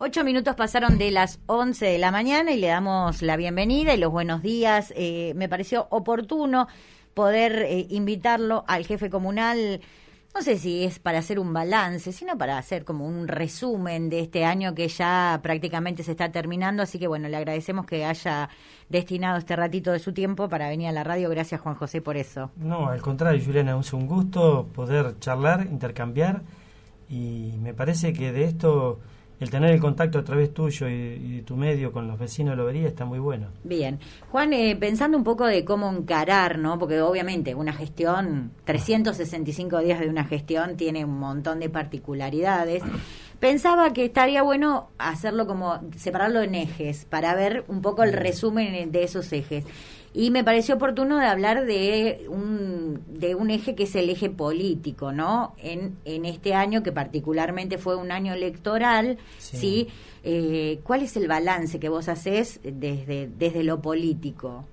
8 minutos pasaron de las 11 de la mañana y le damos la bienvenida y los buenos días. Me pareció oportuno poder invitarlo al jefe comunal, no sé si es para hacer un balance, sino para hacer como un resumen de este año que ya prácticamente se está terminando. Así que bueno, le agradecemos que haya destinado este ratito de su tiempo para venir a la radio. Gracias, Juan José, por eso. No, al contrario, Juliana, es un gusto poder charlar, intercambiar, y me parece que de esto, el tener el contacto a través tuyo y de tu medio con los vecinos de Lobería está muy bueno. Bien. Juan, pensando un poco de cómo encarar, ¿no? Porque obviamente una gestión, 365 días de una gestión tiene un montón de particularidades. Pensaba que estaría bueno hacerlo como, separarlo en ejes, para ver un poco el resumen de esos ejes. Y me pareció oportuno de hablar de un eje que es el eje político, ¿no? En este año, que particularmente fue un año electoral, ¿sí? ¿Cuál es el balance que vos hacés desde lo político?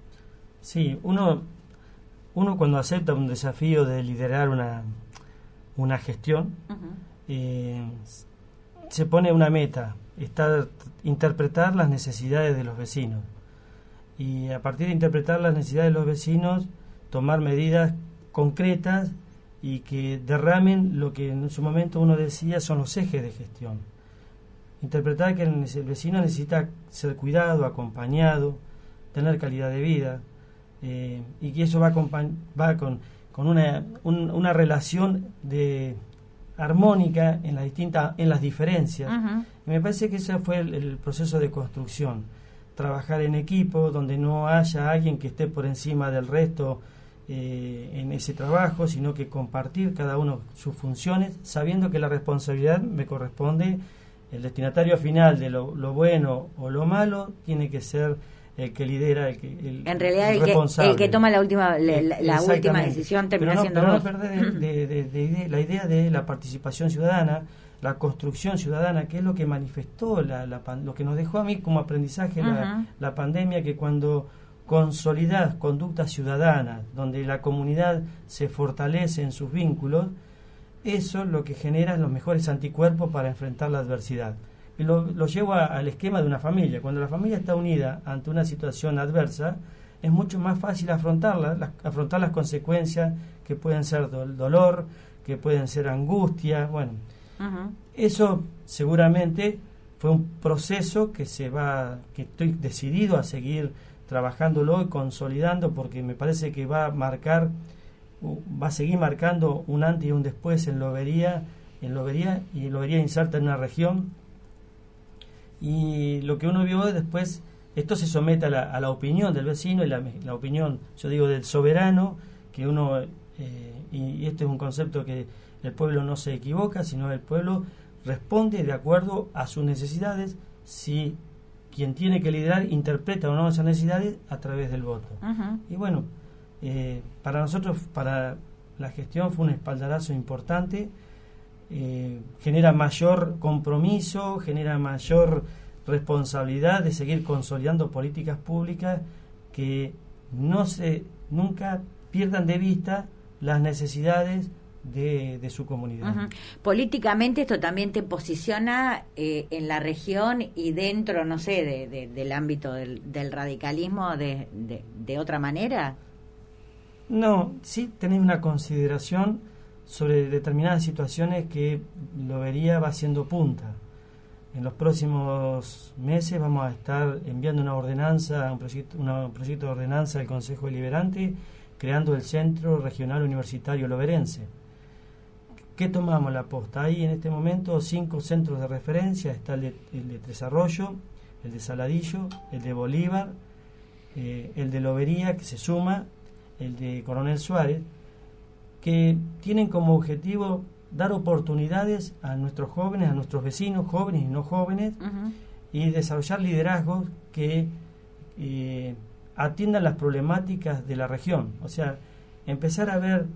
Sí, uno cuando acepta un desafío de liderar una gestión, se pone una meta, interpretar las necesidades de los vecinos. Y a partir de interpretar las necesidades de los vecinos, tomar medidas concretas y que derramen lo que en su momento uno decía son los ejes de gestión. Interpretar que el vecino necesita ser cuidado, acompañado, tener calidad de vida, y que eso va con una relación armónica en las diferencias. Uh-huh. Y me parece que ese fue el proceso de construcción. Trabajar en equipo, donde no haya alguien que esté por encima del resto en ese trabajo, sino que compartir cada uno sus funciones, sabiendo que la responsabilidad me corresponde. El destinatario final de lo bueno o lo malo tiene que ser el que lidera, en realidad el responsable. El que toma la última decisión termina siendo pero vos. No perder la idea de la participación ciudadana, la construcción ciudadana, que es lo que manifestó lo que nos dejó a mí como aprendizaje la pandemia, que cuando consolidás conductas ciudadanas, donde la comunidad se fortalece en sus vínculos, eso es lo que genera los mejores anticuerpos para enfrentar la adversidad. Y lo llevo al esquema de una familia. Cuando la familia está unida ante una situación adversa, es mucho más fácil afrontar las consecuencias, que pueden ser dolor, que pueden ser angustia. Bueno, eso seguramente fue un proceso que estoy decidido a seguir trabajándolo y consolidando, porque me parece que va a seguir marcando un antes y un después en Lobería, y Lobería inserta en una región. Y lo que uno vio después, esto se somete a la opinión del vecino y la opinión, yo digo, del soberano, que uno, y este es un concepto que el pueblo no se equivoca, sino el pueblo responde de acuerdo a sus necesidades, si quien tiene que liderar interpreta o no esas necesidades a través del voto. Uh-huh. Y bueno, para nosotros, para la gestión fue un espaldarazo importante. Genera mayor compromiso, genera mayor responsabilidad de seguir consolidando políticas públicas que nunca pierdan de vista las necesidades de su comunidad. Uh-huh. Políticamente esto también te posiciona en la región y dentro, no sé, del ámbito del radicalismo de otra manera. No, sí tenés una consideración sobre determinadas situaciones que Lobería va haciendo punta. En los próximos meses vamos a estar enviando un proyecto de ordenanza del Consejo Deliberante, creando el Centro Regional Universitario Loberense. ¿Qué tomamos la posta? Hay en este momento 5 centros de referencia. Está el de Tres Arroyos, el de Saladillo, el de Bolívar, el de Lobería, que se suma, el de Coronel Suárez, que tienen como objetivo dar oportunidades a nuestros jóvenes, a nuestros vecinos, jóvenes y no jóvenes, uh-huh, y desarrollar liderazgos que atiendan las problemáticas de la región. O sea, empezar a ver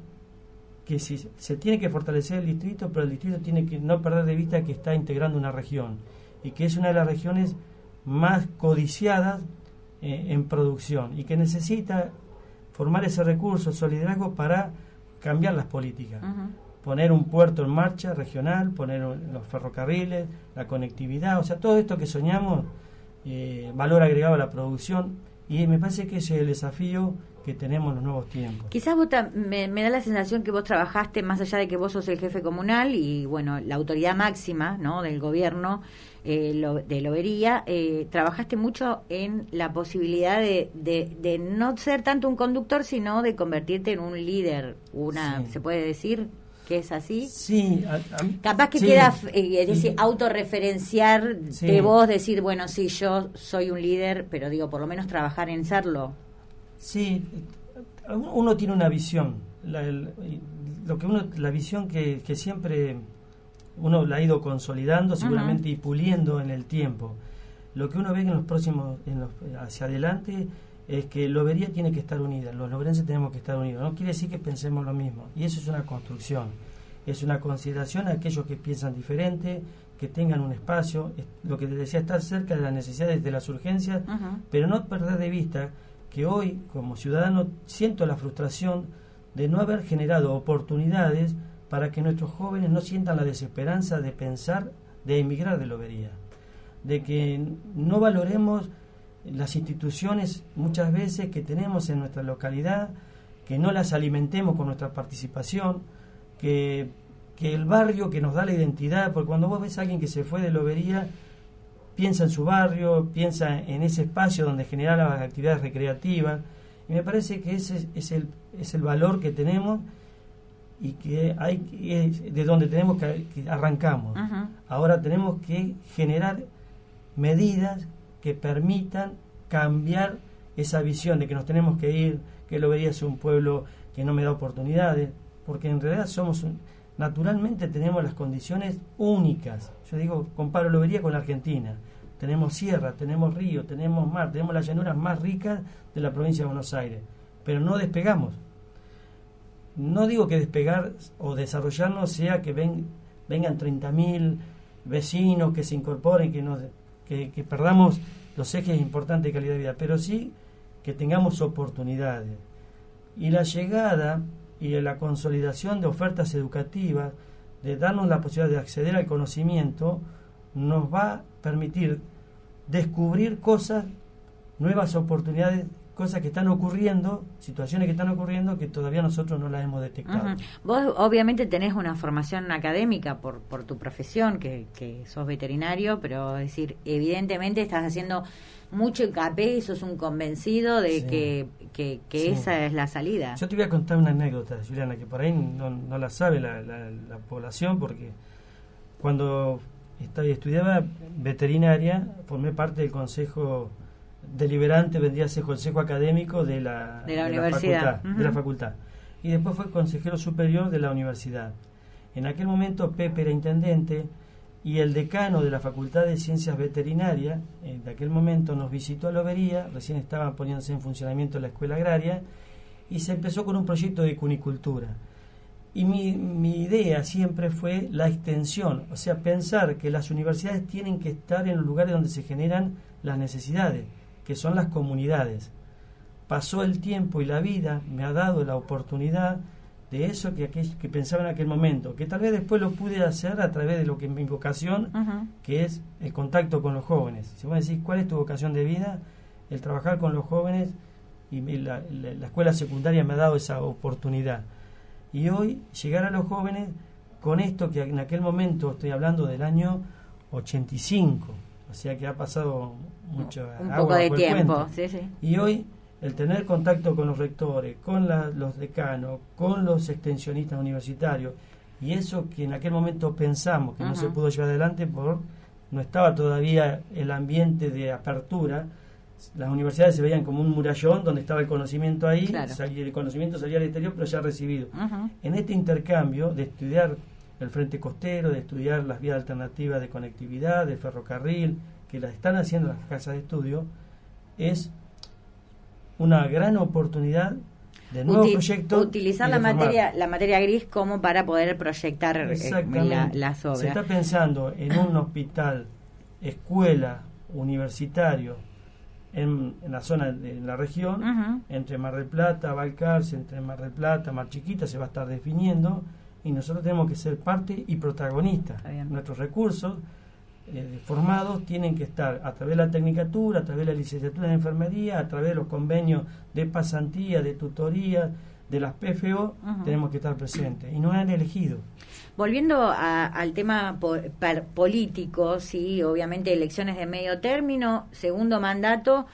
que si se tiene que fortalecer el distrito, pero el distrito tiene que no perder de vista que está integrando una región y que es una de las regiones más codiciadas en producción, y que necesita formar ese recurso, ese liderazgo para cambiar las políticas. Uh-huh. poner un puerto en marcha regional, poner los ferrocarriles, la conectividad, o sea, todo esto que soñamos, valor agregado a la producción, y me parece que ese es el desafío que tenemos en los nuevos tiempos. Quizás vos me da la sensación que vos trabajaste, más allá de que vos sos el jefe comunal y, bueno, la autoridad máxima, ¿no?, del gobierno de Lobería, trabajaste mucho en la posibilidad de no ser tanto un conductor, sino de convertirte en un líder, Sí. ¿se puede decir que es así? Sí. Capaz que sí. queda, es decir, autorreferenciar Sí. de vos, decir, bueno, sí, yo soy un líder, pero digo, por lo menos trabajar en serlo. Sí, uno tiene una visión, la visión que siempre uno la ha ido consolidando seguramente y puliendo en el tiempo. Lo que uno ve en los próximos, hacia adelante, es que Lobería tiene que estar unida, los loberenses tenemos que estar unidos. No quiere decir que pensemos lo mismo, y eso es una construcción, es una consideración a aquellos que piensan diferente, que tengan un espacio, lo que te decía, estar cerca de las necesidades, de las urgencias, pero no perder de vista que hoy, como ciudadano, siento la frustración de no haber generado oportunidades para que nuestros jóvenes no sientan la desesperanza de pensar, de emigrar de Lobería, de que no valoremos las instituciones muchas veces que tenemos en nuestra localidad, que no las alimentemos con nuestra participación, que el barrio que nos da la identidad, porque cuando vos ves a alguien que se fue de Lobería, piensa en su barrio, piensa en ese espacio donde generar las actividades recreativas, y me parece que ese es el valor que tenemos y que de donde tenemos que arrancamos. Ahora tenemos que generar medidas que permitan cambiar esa visión de que nos tenemos que ir, que Lobería es un pueblo que no me da oportunidades, porque en realidad naturalmente tenemos las condiciones únicas. Yo digo, comparo Lobería con la Argentina. Tenemos sierra, tenemos río, tenemos mar, tenemos las llanuras más ricas de la provincia de Buenos Aires, pero no despegamos. No digo que despegar o desarrollarnos sea que vengan 30.000 vecinos que se incorporen, que perdamos los ejes importantes de calidad de vida, pero sí que tengamos oportunidades. Y la llegada y la consolidación de ofertas educativas, de darnos la posibilidad de acceder al conocimiento, nos va a permitir descubrir cosas, nuevas oportunidades, cosas que están ocurriendo, situaciones que están ocurriendo que todavía nosotros no las hemos detectado. Vos obviamente tenés una formación académica por tu profesión, que sos veterinario, pero es decir, evidentemente estás haciendo mucho hincapié y sos un convencido de que esa es la salida. Yo te voy a contar una anécdota, Juliana, que por ahí no la sabe la población, porque cuando estudiaba veterinaria formé parte del consejo deliberante, vendría a ser consejo académico de la universidad, de la facultad, y después fue consejero superior de la universidad. En aquel momento Pepe era intendente y el decano de la Facultad de Ciencias Veterinarias de aquel momento nos visitó a Lobería, recién estaba poniéndose en funcionamiento la escuela agraria, y se empezó con un proyecto de cunicultura. Y mi idea siempre fue la extensión, o sea, pensar que las universidades tienen que estar en los lugares donde se generan las necesidades, que son las comunidades. Pasó el tiempo y la vida me ha dado la oportunidad de eso que pensaba en aquel momento, que tal vez después lo pude hacer a través de lo que es mi vocación, que es el contacto con los jóvenes. Si vos decís, ¿cuál es tu vocación de vida? El trabajar con los jóvenes, y la escuela secundaria me ha dado esa oportunidad. Y hoy llegar a los jóvenes con esto que en aquel momento, estoy hablando del año 85, o sea que ha pasado mucho un agua poco de bajo el tiempo, puente. Y hoy el tener contacto con los rectores, con los decanos, con los extensionistas universitarios, y eso que en aquel momento pensamos que no se pudo llevar adelante no estaba todavía el ambiente de apertura. Las universidades se veían como un murallón donde estaba el conocimiento ahí, claro. El conocimiento salía al exterior, pero ya recibido. En este intercambio de estudiar el frente costero, de estudiar las vías alternativas de conectividad, de ferrocarril, que las están haciendo las casas de estudio, es una gran oportunidad de nuevos proyectos. Utilizar la materia gris como para poder proyectar las obras. Se está pensando en un hospital, escuela, universitario, en la zona, en la región, entre Mar del Plata, Balcarce, entre Mar del Plata, Mar Chiquita, se va a estar definiendo, y nosotros tenemos que ser parte y protagonistas. Nuestros recursos formados tienen que estar a través de la tecnicatura, a través de la licenciatura en enfermería, a través de los convenios de pasantía, de tutoría, de las PFO, tenemos que estar presentes, y nos han elegido. Volviendo al tema político, sí, obviamente elecciones de medio término, segundo mandato,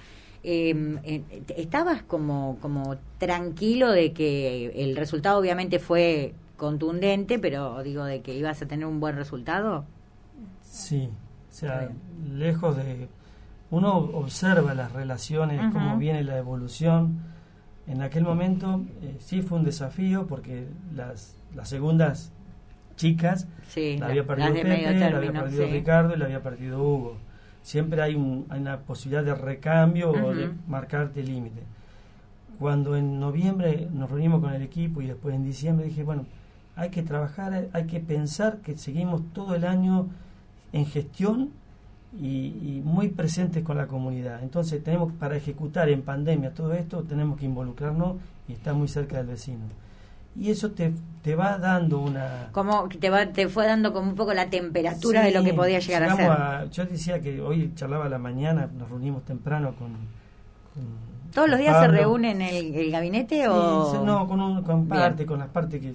¿estabas como tranquilo de que el resultado obviamente fue contundente, pero digo de que ibas a tener un buen resultado? Sí, o sea, lejos de... Uno observa las relaciones, cómo viene la evolución. En aquel momento sí fue un desafío porque las segundas chicas la había perdido Pepe, la había perdido Ricardo y la había perdido Hugo. Siempre hay una posibilidad de recambio o de marcarte el límite. Cuando en noviembre nos reunimos con el equipo y después en diciembre dije, bueno, hay que trabajar, hay que pensar que seguimos todo el año en gestión y muy presentes con la comunidad. Entonces tenemos, para ejecutar en pandemia todo esto, tenemos que involucrarnos y estar muy cerca del vecino. Y eso te va dando una... Como te fue dando como un poco la temperatura de lo que podía llegar a ser. Yo decía que hoy charlaba a la mañana, nos reunimos temprano con ¿Todos los días Pablo. ¿Se reúnen en el gabinete? Sí, o no, con las partes que...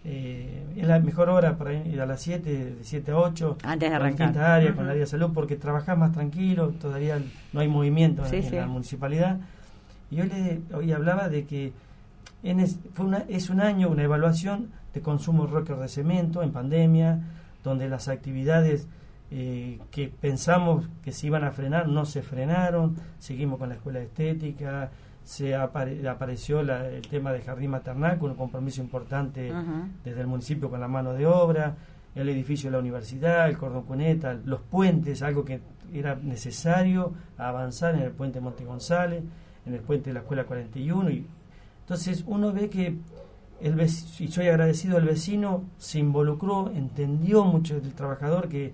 es la mejor hora para ir a las 7, de 7 a 8, antes de arrancar. Con la área, con el área de salud, porque trabajás más tranquilo, todavía no hay movimiento en la municipalidad. Y hoy hablaba de que es un año, una evaluación de consumo récord de cemento en pandemia, donde las actividades que pensamos que se iban a frenar no se frenaron, seguimos con la escuela de estética, apareció el tema de jardín maternal con un compromiso importante desde el municipio con la mano de obra, el edificio de la universidad, el cordón cuneta, los puentes, algo que era necesario avanzar en el puente Monte González, en el puente de la escuela 41, y entonces uno ve que y soy agradecido al vecino, se involucró, entendió mucho del trabajador que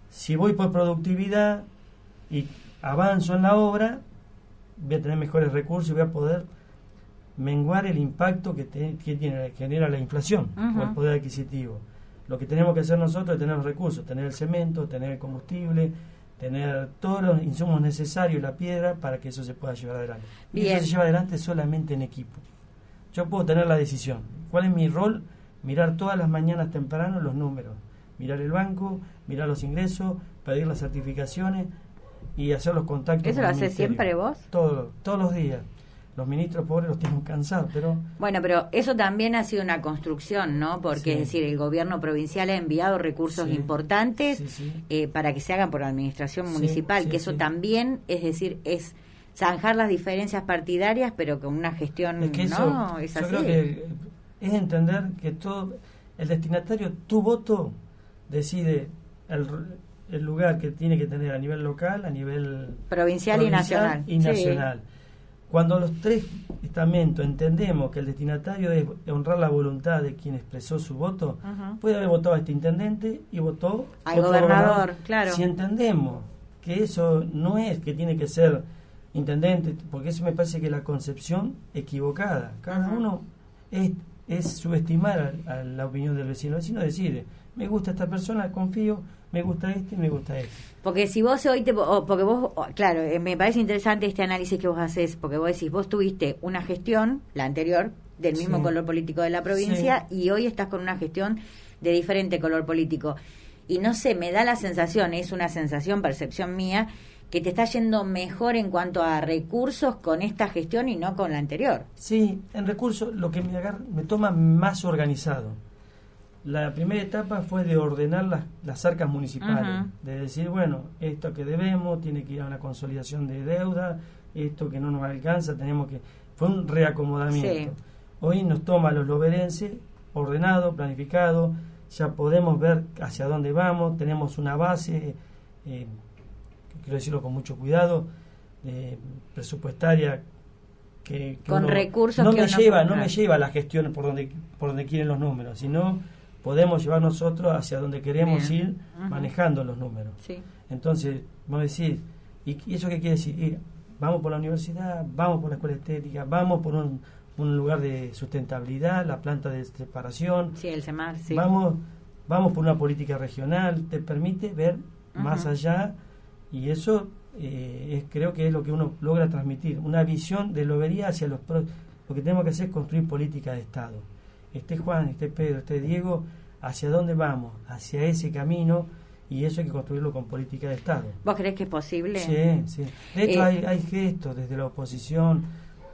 si voy por productividad y avanzo en la obra, voy a tener mejores recursos y voy a poder menguar el impacto que genera la inflación o el poder adquisitivo. Lo que tenemos que hacer nosotros es tener los recursos, tener el cemento, tener el combustible, tener todos los insumos necesarios, la piedra, para que eso se pueda llevar adelante. Y eso se lleva adelante solamente en equipo. Yo puedo tener la decisión. ¿Cuál es mi rol? Mirar todas las mañanas temprano los números, mirar el banco, mirar los ingresos, pedir las certificaciones y hacer los contactos. ¿Eso lo haces siempre vos? Todos los días. Los ministros pobres los tenemos cansados, pero... Bueno, pero eso también ha sido una construcción, ¿no? Porque, es decir, el gobierno provincial ha enviado recursos importantes para que se hagan por la administración municipal, que eso también, es decir, es zanjar las diferencias partidarias, pero con una gestión, es que ¿no? Es así. Yo creo que es entender que todo el destinatario, tu voto decide el lugar que tiene que tener a nivel local, a nivel provincial y nacional. Cuando los tres estamentos entendemos que el destinatario es honrar la voluntad de quien expresó su voto, puede haber votado a este intendente y votó al gobernador, claro. Si entendemos que eso no es que tiene que ser intendente, porque eso me parece que es la concepción equivocada. Cada uno es subestimar a la opinión del vecino. El vecino decide, me gusta esta persona, confío, me gusta este y me gusta este. Porque si vos hoy porque vos, claro, me parece interesante este análisis que vos haces, porque vos decís, vos tuviste una gestión, la anterior, del mismo color político de la provincia, y hoy estás con una gestión de diferente color político. Y no sé, me da la sensación, es una sensación, percepción mía, que te está yendo mejor en cuanto a recursos con esta gestión y no con la anterior. Sí, en recursos lo que me toma más organizado. La primera etapa fue de ordenar las arcas municipales, de decir, bueno, esto que debemos tiene que ir a una consolidación de deuda, esto que no nos alcanza, fue un reacomodamiento. Hoy nos toma a los loberenses ordenado, planificado, ya podemos ver hacia dónde vamos, tenemos una base, quiero decirlo con mucho cuidado, presupuestaria, que con recursos no me lleva a la gestión por donde quieren los números, sino podemos llevar nosotros hacia donde queremos ir manejando los números. Entonces, vos decís, ¿y eso qué quiere decir? Vamos por la universidad, vamos por la escuela estética, vamos por un un lugar de sustentabilidad, la planta de separación. Sí, el SEMAR, sí. Vamos por una política regional, te permite ver más allá, y eso creo que es lo que uno logra transmitir, una visión de Lobería hacia lo que tenemos que hacer es construir política de Estado. Esté Juan, esté Pedro, esté Diego, ¿hacia dónde vamos? Hacia ese camino, y eso hay que construirlo con política de Estado. ¿Vos creés que es posible? Sí. De hecho, hay gestos desde la oposición,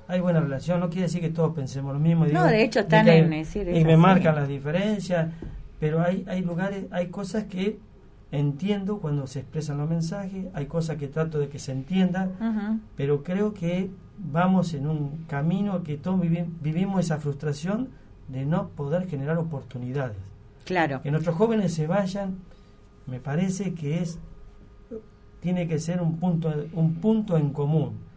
hay buena relación, no quiere decir que todos pensemos lo mismo. No, de hecho están en decir y me marcan las diferencias, pero hay lugares, hay cosas que entiendo cuando se expresan los mensajes, hay cosas que trato de que se entiendan, pero creo que vamos en un camino que todos vivimos esa frustración de no poder generar oportunidades. Claro. Que nuestros jóvenes se vayan, me parece que tiene que ser un punto en común,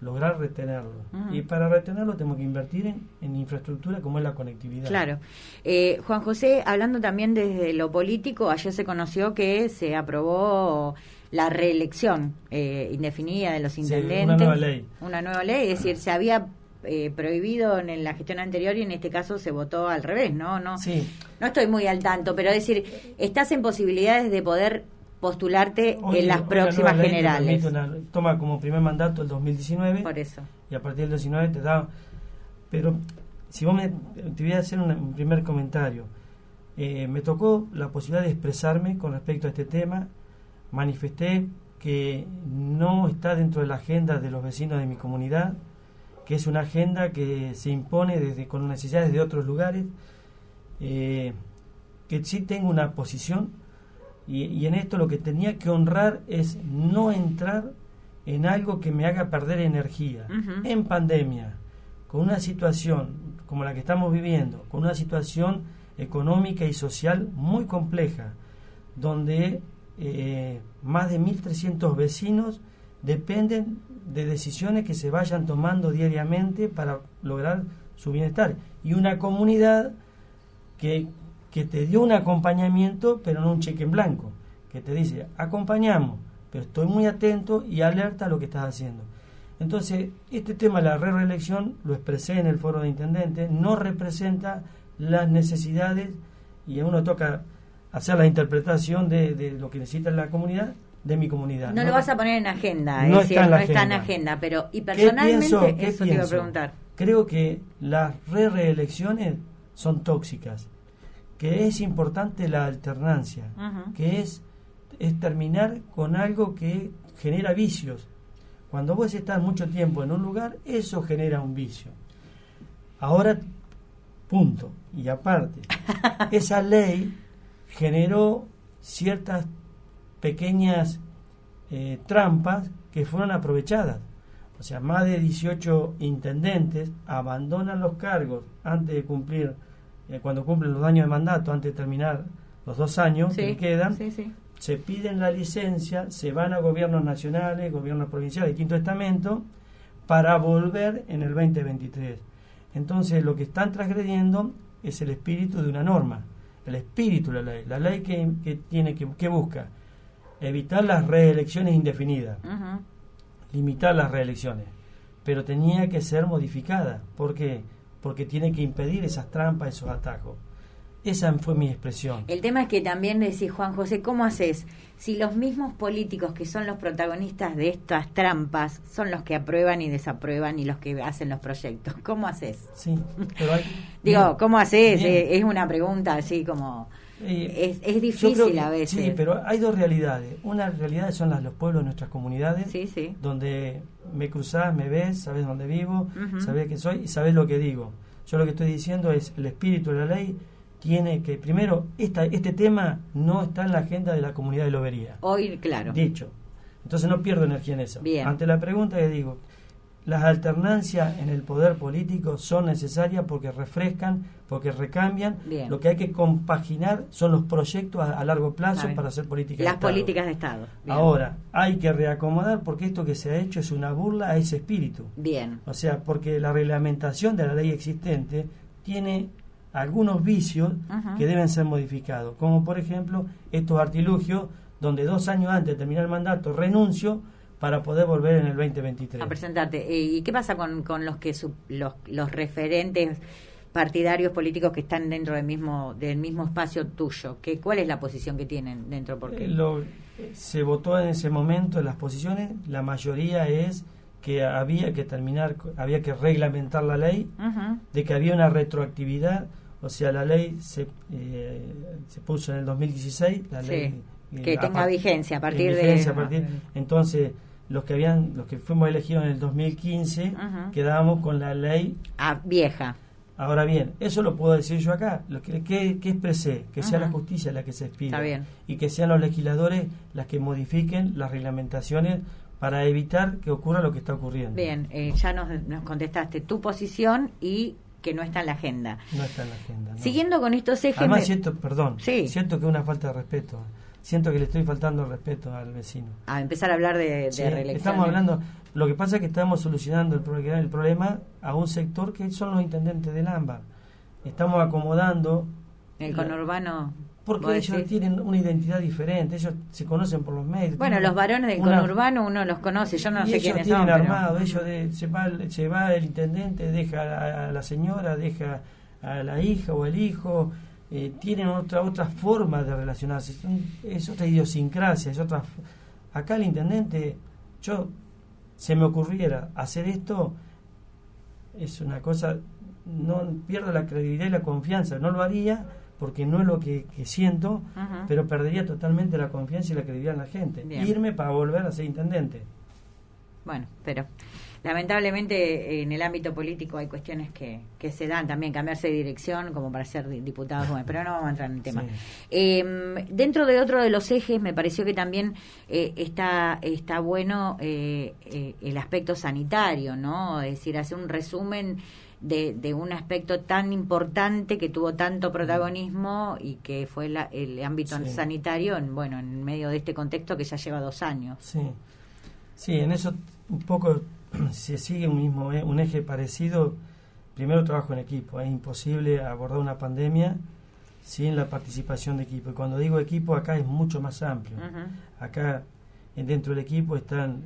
lograr retenerlo. Y para retenerlo tenemos que invertir en infraestructura como es la conectividad. Claro. Juan José, hablando también desde lo político, ayer se conoció que se aprobó la reelección indefinida de los intendentes. Una nueva ley. Una nueva ley, es decir, se había prohibido en la gestión anterior y en este caso se votó al revés, ¿no? Sí. No estoy muy al tanto, pero es decir, estás en posibilidades de poder postularte en las próximas generales. Toma como primer mandato el 2019. Por eso. Y a partir del 19 te da... Pero si vos te voy a hacer un primer comentario. Me tocó la posibilidad de expresarme con respecto a este tema. Manifesté que no está dentro de la agenda de los vecinos de mi comunidad, que es una agenda que se impone con necesidades de otros lugares, que sí tengo una posición, y en esto lo que tenía que honrar es no entrar en algo que me haga perder energía. En pandemia, con una situación como la que estamos viviendo, con una situación económica y social muy compleja, donde más de 1.300 vecinos dependen de decisiones que se vayan tomando diariamente para lograr su bienestar, y una comunidad que te dio un acompañamiento, pero no un cheque en blanco, que te dice, acompañamos, pero estoy muy atento y alerta a lo que estás haciendo. Entonces, este tema de la reelección, lo expresé en el foro de intendentes, no representa las necesidades, y a uno toca hacer la interpretación de lo que necesita la comunidad, de mi comunidad. No lo vas a poner en agenda, no es decir, no está en agenda, pero y personalmente eso te iba a preguntar. Creo que las reelecciones son tóxicas, que es importante la alternancia, que es terminar con algo que genera vicios. Cuando vos estás mucho tiempo en un lugar, eso genera un vicio. Ahora, punto. Y aparte, esa ley generó ciertas pequeñas trampas que fueron aprovechadas. O sea, más de 18 intendentes abandonan los cargos antes de cumplir, cuando cumplen los años de mandato, antes de terminar los 2 años que quedan, se piden la licencia, se van a gobiernos nacionales, gobiernos provinciales, quinto estamento, para volver en el 2023. Entonces, lo que están transgrediendo es el espíritu de una norma, el espíritu de la ley que busca evitar las reelecciones indefinidas, limitar las reelecciones, pero tenía que ser modificada. ¿Por qué? Porque tiene que impedir esas trampas, esos atajos. Esa fue mi expresión. El tema es que también decís, Juan José, ¿cómo haces? Si los mismos políticos que son los protagonistas de estas trampas son los que aprueban y desaprueban y los que hacen los proyectos, ¿cómo haces? Sí, pero digo, ¿cómo haces? Es una pregunta así como... es difícil a veces. Sí, pero hay dos realidades. Una realidad son los pueblos de nuestras comunidades, donde me cruzás, me ves, sabés dónde vivo, sabés que soy y sabés lo que digo. Yo lo que estoy diciendo es el espíritu de la ley. Tiene que, primero, este tema no está en la agenda de la comunidad de Lobería. Hoy, claro. Dicho. Entonces no pierdo energía en eso. Bien. Ante la pregunta que digo, las alternancias en el poder político son necesarias porque refrescan, porque recambian. Bien. Lo que hay que compaginar son los proyectos a largo plazo para hacer políticas de Estado. Las políticas de Estado. Bien. Ahora, hay que reacomodar porque esto que se ha hecho es una burla a ese espíritu. Bien. O sea, porque la reglamentación de la ley existente tiene algunos vicios que deben ser modificados, como por ejemplo estos artilugios donde 2 años antes de terminar el mandato renuncio para poder volver en el 2023. A presentarte. ¿Y qué pasa con los que los referentes partidarios políticos que están dentro del mismo espacio tuyo? ¿Cuál es la posición que tienen dentro? Porque se votó en ese momento en las posiciones, la mayoría es que había que reglamentar la ley, de que había una retroactividad, o sea, la ley se puso en el 2016, la ley que tenga vigencia a partir de... Entonces, los que fuimos elegidos en el 2015, quedábamos con la ley vieja. Ahora bien, eso lo puedo decir yo acá. ¿Qué expresé? Que sea la justicia la que se expida y que sean los legisladores las que modifiquen las reglamentaciones para evitar que ocurra lo que está ocurriendo. Bien, ya nos contestaste tu posición y que no está en la agenda. No está en la agenda. No. Siguiendo con estos ejes... Además siento que es una falta de respeto. Siento que le estoy faltando el respeto al vecino. A empezar a hablar de reelección. Estamos hablando... Lo que pasa es que estamos solucionando el problema a un sector que son los intendentes del AMBA. Estamos acomodando... El conurbano... Porque ellos tienen una identidad diferente, ellos se conocen por los medios. Bueno, los varones del conurbano uno los conoce, yo no sé quiénes son. Ellos tienen armado, se va el intendente, deja a la señora, deja a la hija o el hijo, tienen otra forma de relacionarse, es otra idiosincrasia, acá el intendente, se me ocurriera hacer esto, es una cosa, no pierdo la credibilidad y la confianza, no lo haría porque no es lo que siento, pero perdería totalmente la confianza y la credibilidad en la gente. Bien. Irme para volver a ser intendente. Bueno, pero lamentablemente en el ámbito político hay cuestiones que se dan también, cambiarse de dirección como para ser diputados, bueno, pero no vamos a entrar en el tema. Sí. Dentro de otro de los ejes me pareció que también está bueno el aspecto sanitario, ¿no? Es decir, hacer un resumen de un aspecto tan importante que tuvo tanto protagonismo y que fue el ámbito sanitario en medio de este contexto que ya lleva 2 años. Sí, en eso un poco se sigue un eje parecido. Primero, trabajo en equipo. Es imposible abordar una pandemia sin la participación de equipo. Y cuando digo equipo, acá es mucho más amplio. Acá dentro del equipo están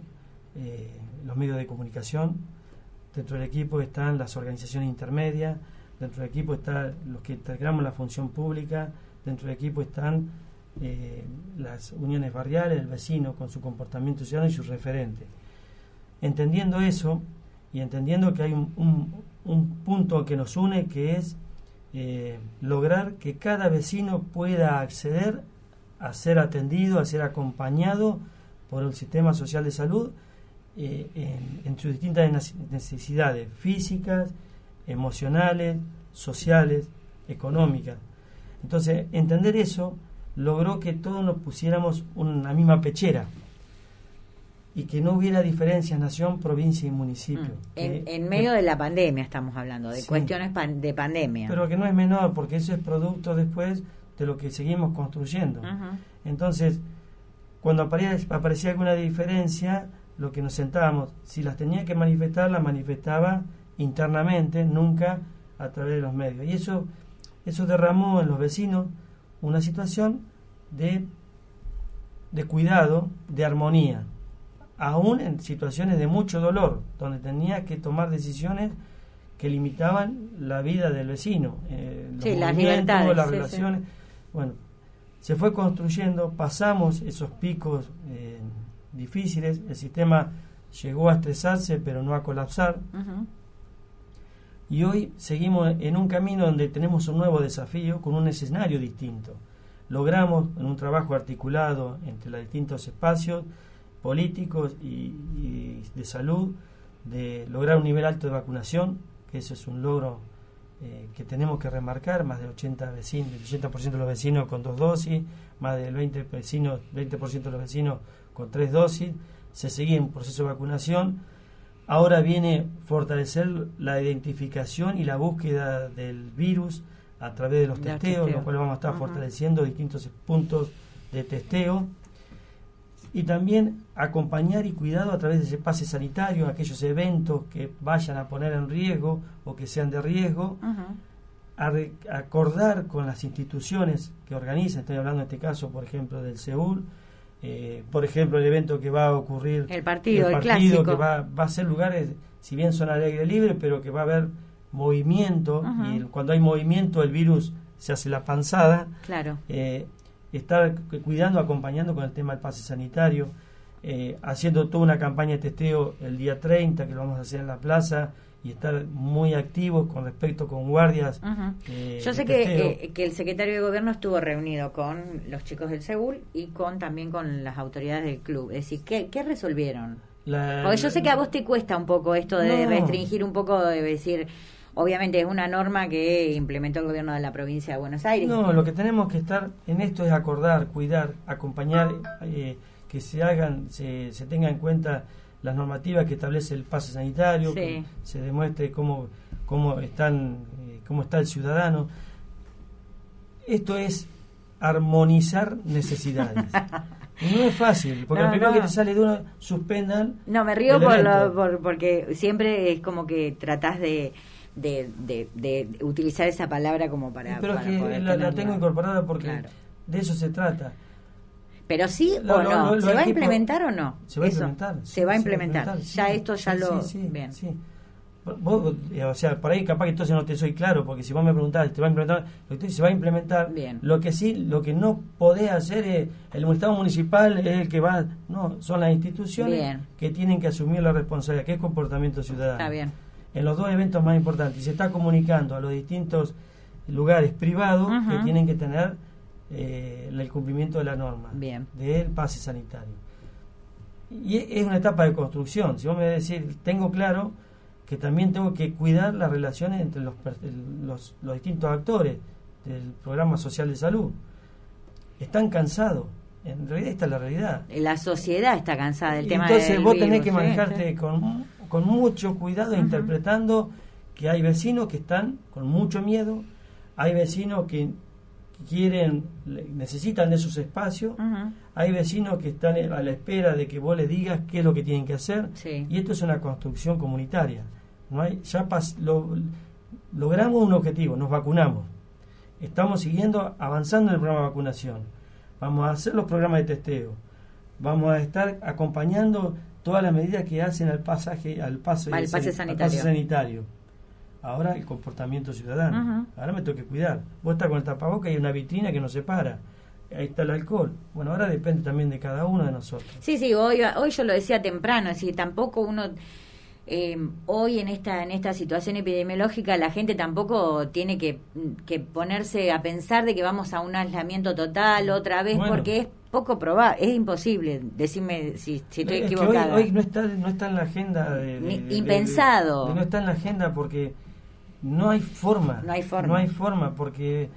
los medios de comunicación, dentro del equipo están las organizaciones intermedias, dentro del equipo están los que integramos la función pública, dentro del equipo están las uniones barriales, el vecino con su comportamiento ciudadano y sus referentes. Entendiendo eso y entendiendo que hay un punto que nos une, que es lograr que cada vecino pueda acceder a ser atendido, a ser acompañado por el sistema social de salud en sus distintas necesidades físicas, emocionales, sociales, económicas. Entonces, entender eso logró que todos nos pusiéramos una misma pechera y que no hubiera diferencias nación, provincia y municipio. En medio de la pandemia estamos hablando, de cuestiones de pandemia. Pero que no es menor, porque eso es producto después de lo que seguimos construyendo. Entonces, cuando aparecía alguna diferencia, lo que nos sentábamos, si las tenía que manifestar, las manifestaba internamente, nunca a través de los medios. Y eso derramó en los vecinos una situación de cuidado, de armonía, aún en situaciones de mucho dolor, donde tenía que tomar decisiones que limitaban la vida del vecino, las libertades, las relaciones. Bueno, se fue construyendo, pasamos esos picos difíciles, el sistema llegó a estresarse pero no a colapsar, y hoy seguimos en un camino donde tenemos un nuevo desafío con un escenario distinto. Logramos en un trabajo articulado entre los distintos espacios políticos y de salud de lograr un nivel alto de vacunación, que eso es un logro que tenemos que remarcar. Más del 80% de los vecinos con 2 dosis, más del 20% de los vecinos con 3 dosis. Se sigue un proceso de vacunación. Ahora viene fortalecer la identificación y la búsqueda del virus a través de los testeos, lo cual vamos a estar fortaleciendo distintos puntos de testeo. Y también acompañar y cuidado a través de ese pase sanitario, aquellos eventos que vayan a poner en riesgo o que sean de riesgo, acordar con las instituciones que organizan, estoy hablando en este caso, por ejemplo, del SEUL, por ejemplo, el evento que va a ocurrir, el partido clásico, que va a ser lugares, si bien son al aire libre, pero que va a haber movimiento, y cuando hay movimiento el virus se hace la panzada. Claro. Estar cuidando, acompañando con el tema del pase sanitario, haciendo toda una campaña de testeo el día 30, que lo vamos a hacer en la plaza, y estar muy activos con respecto con guardias. Yo sé que el secretario de Gobierno estuvo reunido con los chicos del Seúl y también con las autoridades del club. Es decir, ¿qué resolvieron? Porque yo sé que a vos te cuesta un poco esto de restringir un poco, de decir, obviamente es una norma que implementó el gobierno de la provincia de Buenos Aires. No, lo que tenemos que estar en esto es acordar, cuidar, acompañar, que se tenga en cuenta las normativas que establece el pase sanitario, que se demuestre cómo está el ciudadano. Esto es armonizar necesidades. Y no es fácil, porque lo primero que te sale de uno, suspendan. No, me río porque siempre es como que tratás de utilizar esa palabra como para... Pero para que la tengo incorporada porque de eso se trata. Pero sí o no, ¿se va a implementar o no? Se va a implementar. Se va a implementar. Ya esto ya lo... Bien. Sí. Vos, o sea, por ahí capaz que entonces no te soy claro, porque si vos me preguntás, ¿te va a implementar? Se va a implementar. Bien. Lo que no podés hacer es, el Estado municipal es el que va... No, son las instituciones que tienen que asumir la responsabilidad, que es comportamiento ciudadano. Está bien. En los dos eventos más importantes, y se está comunicando a los distintos lugares privados que tienen que tener el cumplimiento de la norma del pase sanitario. Y es una etapa de construcción. Si vos me decís, tengo claro que también tengo que cuidar las relaciones entre los distintos actores del programa social de salud. Están cansados. En realidad esta es la realidad. La sociedad está cansada del tema. Entonces vos tenés que manejarte con mucho cuidado, interpretando que hay vecinos que están con mucho miedo, hay vecinos que necesitan de sus espacios, hay vecinos que están a la espera de que vos les digas qué es lo que tienen que hacer, y esto es una construcción comunitaria. Logramos un objetivo, nos vacunamos, estamos avanzando en el programa de vacunación, vamos a hacer los programas de testeo, vamos a estar acompañando todas las medidas que hacen al pase sanitario. Ahora el comportamiento ciudadano. Ahora me tengo que cuidar. Vos estás con el tapabocas y hay una vitrina que nos separa. Ahí está el alcohol. Bueno, ahora depende también de cada uno de nosotros. Sí, hoy yo lo decía temprano, es decir, tampoco uno... hoy en esta situación epidemiológica la gente tampoco tiene que ponerse a pensar de que vamos a un aislamiento total otra vez, porque es poco probable, es imposible. Decime si estoy equivocada. Hoy no está en la agenda impensado. No está en la agenda porque no hay forma. No hay forma porque...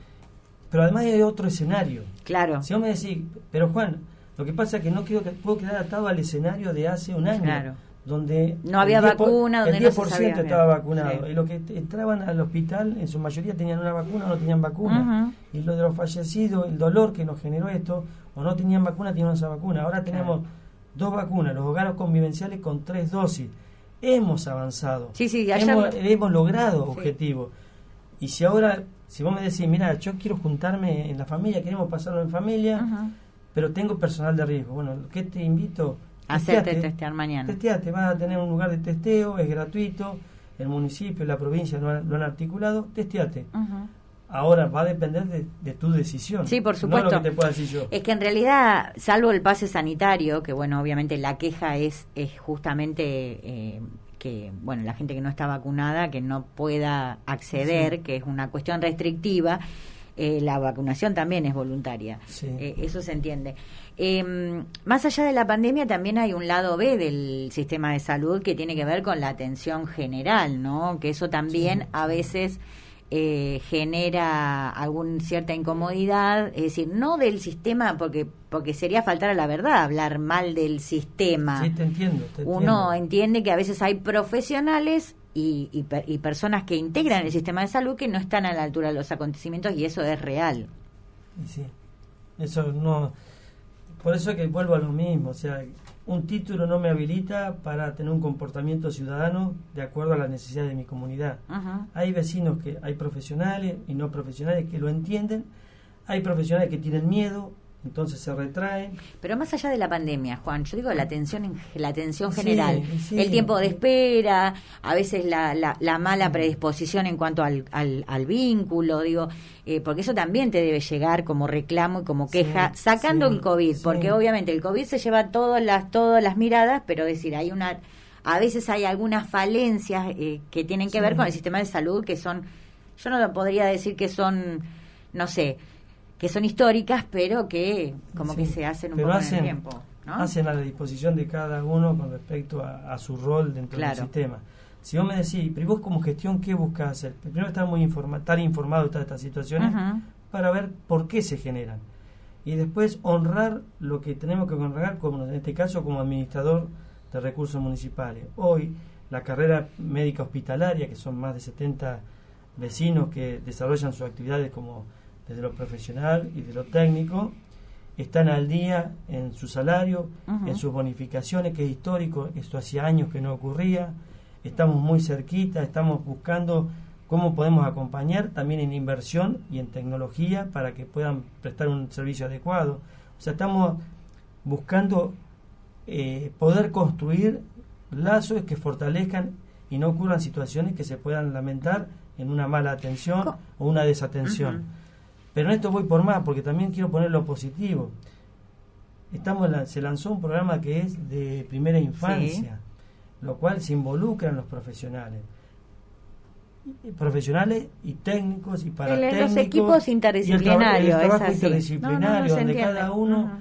Pero además hay otro escenario. Claro. Si vos me decís, pero Juan, lo que pasa es que no puedo quedar atado al escenario de hace un año. Claro. Donde no había vacuna, donde el 10% no se sabía estaba vacunado. Y los que entraban al hospital, en su mayoría tenían una vacuna o no tenían vacuna. Y lo de los fallecidos, el dolor que nos generó esto, o no tenían vacuna, tenían esa vacuna. Ahora tenemos 2 vacunas, los hogares convivenciales con 3 dosis. Hemos avanzado. Hemos logrado objetivos. Y si vos me decís, mira, yo quiero juntarme en la familia, queremos pasarlo en familia, pero tengo personal de riesgo. Bueno, ¿qué te invito? Hacerte testear mañana. Testeate, vas a tener un lugar de testeo, es gratuito, el municipio, la provincia lo han articulado, testeate. Ahora va a depender de tu decisión. Sí, por supuesto. No lo que te pueda decir yo. Es que en realidad, salvo el pase sanitario, que bueno, obviamente la queja es justamente que, bueno, la gente que no está vacunada, que no pueda acceder, que es una cuestión restrictiva. La vacunación también es voluntaria. Eso se entiende. Más allá de la pandemia también hay un lado B del sistema de salud que tiene que ver con la atención general, ¿no? Que eso también a veces genera alguna cierta incomodidad, es decir, no del sistema, porque sería faltar a la verdad hablar mal del sistema. Sí, te entiendo. Uno entiende que a veces hay profesionales y personas que integran el sistema de salud que no están a la altura de los acontecimientos, y eso es real. Y sí, eso no... Por eso es que vuelvo a lo mismo, o sea, un título no me habilita para tener un comportamiento ciudadano de acuerdo a las necesidades de mi comunidad. Hay vecinos hay profesionales y no profesionales que lo entienden, hay profesionales que tienen miedo, entonces se retraen. Pero más allá de la pandemia, Juan, yo digo la atención general, sí. El tiempo de espera, a veces la mala predisposición en cuanto al vínculo, digo, porque eso también te debe llegar como reclamo y como queja, sacando el COVID, porque obviamente el COVID se lleva todas las miradas, pero decir, a veces hay algunas falencias que tienen que ver con el sistema de salud, que son, yo no podría decir que son, no sé, que son históricas, pero que como que se hacen un poco en el tiempo, ¿no? Hacen a la disposición de cada uno con respecto a su rol dentro del sistema. Si vos me decís, pero vos como gestión, ¿qué buscas hacer? Primero estar estar informado de todas estas situaciones para ver por qué se generan. Y después honrar lo que tenemos que honrar, como en este caso como administrador de recursos municipales. Hoy, la carrera médica hospitalaria, que son más de 70 vecinos que desarrollan sus actividades como desde lo profesional y de lo técnico, están al día en su salario, en sus bonificaciones, que es histórico, esto hacía años que no ocurría, estamos muy cerquita, estamos buscando cómo podemos acompañar también en inversión y en tecnología para que puedan prestar un servicio adecuado. O sea, estamos buscando poder construir lazos que fortalezcan y no ocurran situaciones que se puedan lamentar en una mala atención o una desatención. Pero en esto voy por más, porque también quiero poner lo positivo. Se lanzó un programa que es de primera infancia, lo cual se involucran los profesionales y técnicos y paratécnicos. Los equipos interdisciplinarios. El trabajo interdisciplinario, donde cada uno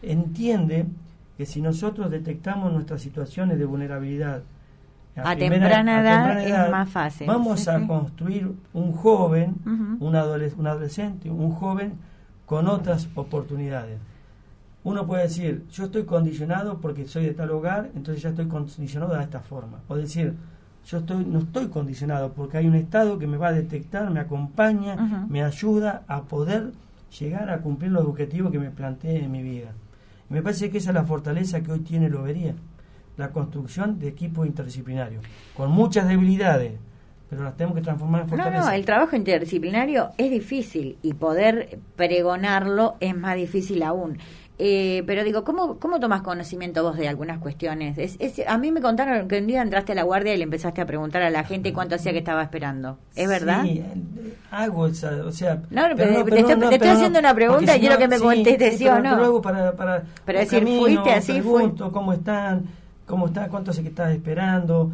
entiende que si nosotros detectamos nuestras situaciones de vulnerabilidad a temprana edad es más fácil. Vamos a construir un joven, un adolescente, un joven con otras oportunidades. Uno puede decir, yo estoy condicionado porque soy de tal hogar, entonces ya estoy condicionado de esta forma. O decir, no estoy condicionado porque hay un Estado que me va a detectar, me acompaña, me ayuda a poder llegar a cumplir los objetivos que me planteé en mi vida. Y me parece que esa es la fortaleza que hoy tiene Lobería. La construcción de equipos interdisciplinarios, con muchas debilidades, pero las tenemos que transformar en fortaleza. No, el trabajo interdisciplinario es difícil y poder pregonarlo es más difícil aún. Pero digo, ¿cómo tomás conocimiento vos de algunas cuestiones? A mí me contaron que un día entraste a la guardia y le empezaste a preguntar a la gente cuánto hacía que estaba esperando. ¿Es verdad? Sí, hago esa, o sea... te estoy haciendo una pregunta y quiero que me contestes sí o no. Pero luego para pero decir, fuiste así, pregunto cómo están, cuánto hace que estás esperando,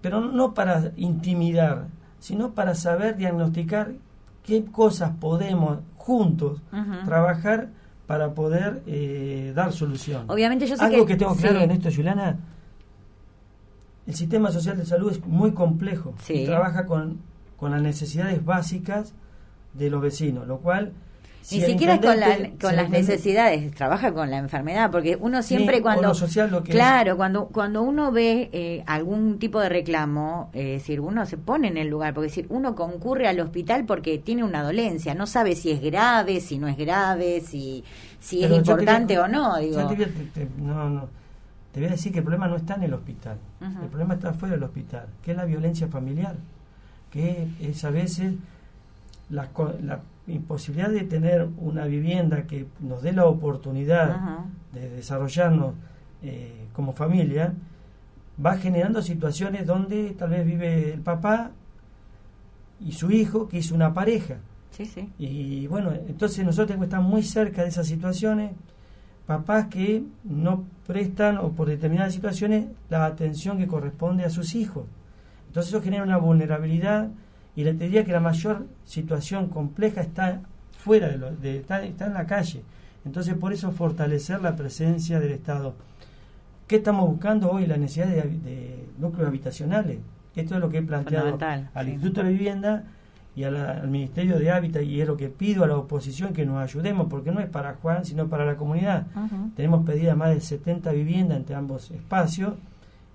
pero no para intimidar, sino para saber diagnosticar qué cosas podemos juntos trabajar para poder dar solución. Obviamente yo sé algo que tengo claro en esto, Juliana, el sistema social de salud es muy complejo y trabaja con las necesidades básicas de los vecinos, lo cual ni siquiera con las necesidades, trabaja con la enfermedad, porque uno siempre cuando cuando uno ve algún tipo de reclamo, es decir, uno se pone en el lugar, porque decir, uno concurre al hospital porque tiene una dolencia, no sabe si es grave, si no es grave, si es importante o no, digo. Te voy a decir que el problema no está en el hospital, el problema está fuera del hospital, que es la violencia familiar, que es a veces la imposibilidad de tener una vivienda que nos dé la oportunidad de desarrollarnos como familia, va generando situaciones donde tal vez vive el papá y su hijo, que hizo una pareja. Y bueno, entonces nosotros tenemos que estar muy cerca de esas situaciones, papás que no prestan o por determinadas situaciones la atención que corresponde a sus hijos. Entonces eso genera una vulnerabilidad. Y le diría que la mayor situación compleja está fuera está en la calle. Entonces, por eso fortalecer la presencia del Estado. ¿Qué estamos buscando hoy? La necesidad de núcleos habitacionales. Esto es lo que he planteado al Instituto de Vivienda y al Ministerio de Hábitat, y es lo que pido a la oposición, que nos ayudemos, porque no es para Juan, sino para la comunidad. Tenemos pedidas más de 70 viviendas entre ambos espacios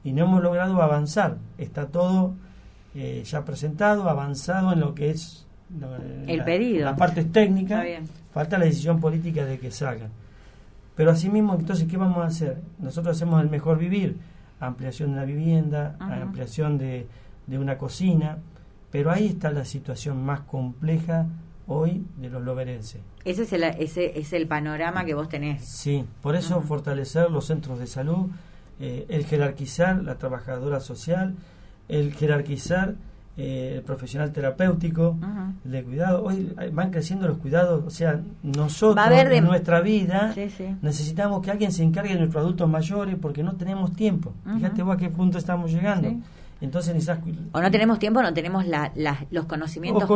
y no hemos logrado avanzar. Está todo ya presentado, avanzado en lo que es el pedido, la parte técnica, falta la decisión política de que salgan. Pero asimismo, entonces, ¿qué vamos a hacer? Nosotros hacemos el mejor vivir, ampliación de la vivienda, ampliación de una cocina, pero ahí está la situación más compleja hoy de los loberenses. Ese es el panorama que vos tenés. Sí, por eso fortalecer los centros de salud, el jerarquizar la trabajadora social, el jerarquizar el profesional terapéutico, el de cuidado. Hoy van creciendo los cuidados, o sea, nosotros en nuestra vida necesitamos que alguien se encargue de nuestros adultos mayores porque no tenemos tiempo. Fíjate vos a qué punto estamos llegando. Sí. Entonces o no tenemos tiempo, no tenemos los conocimientos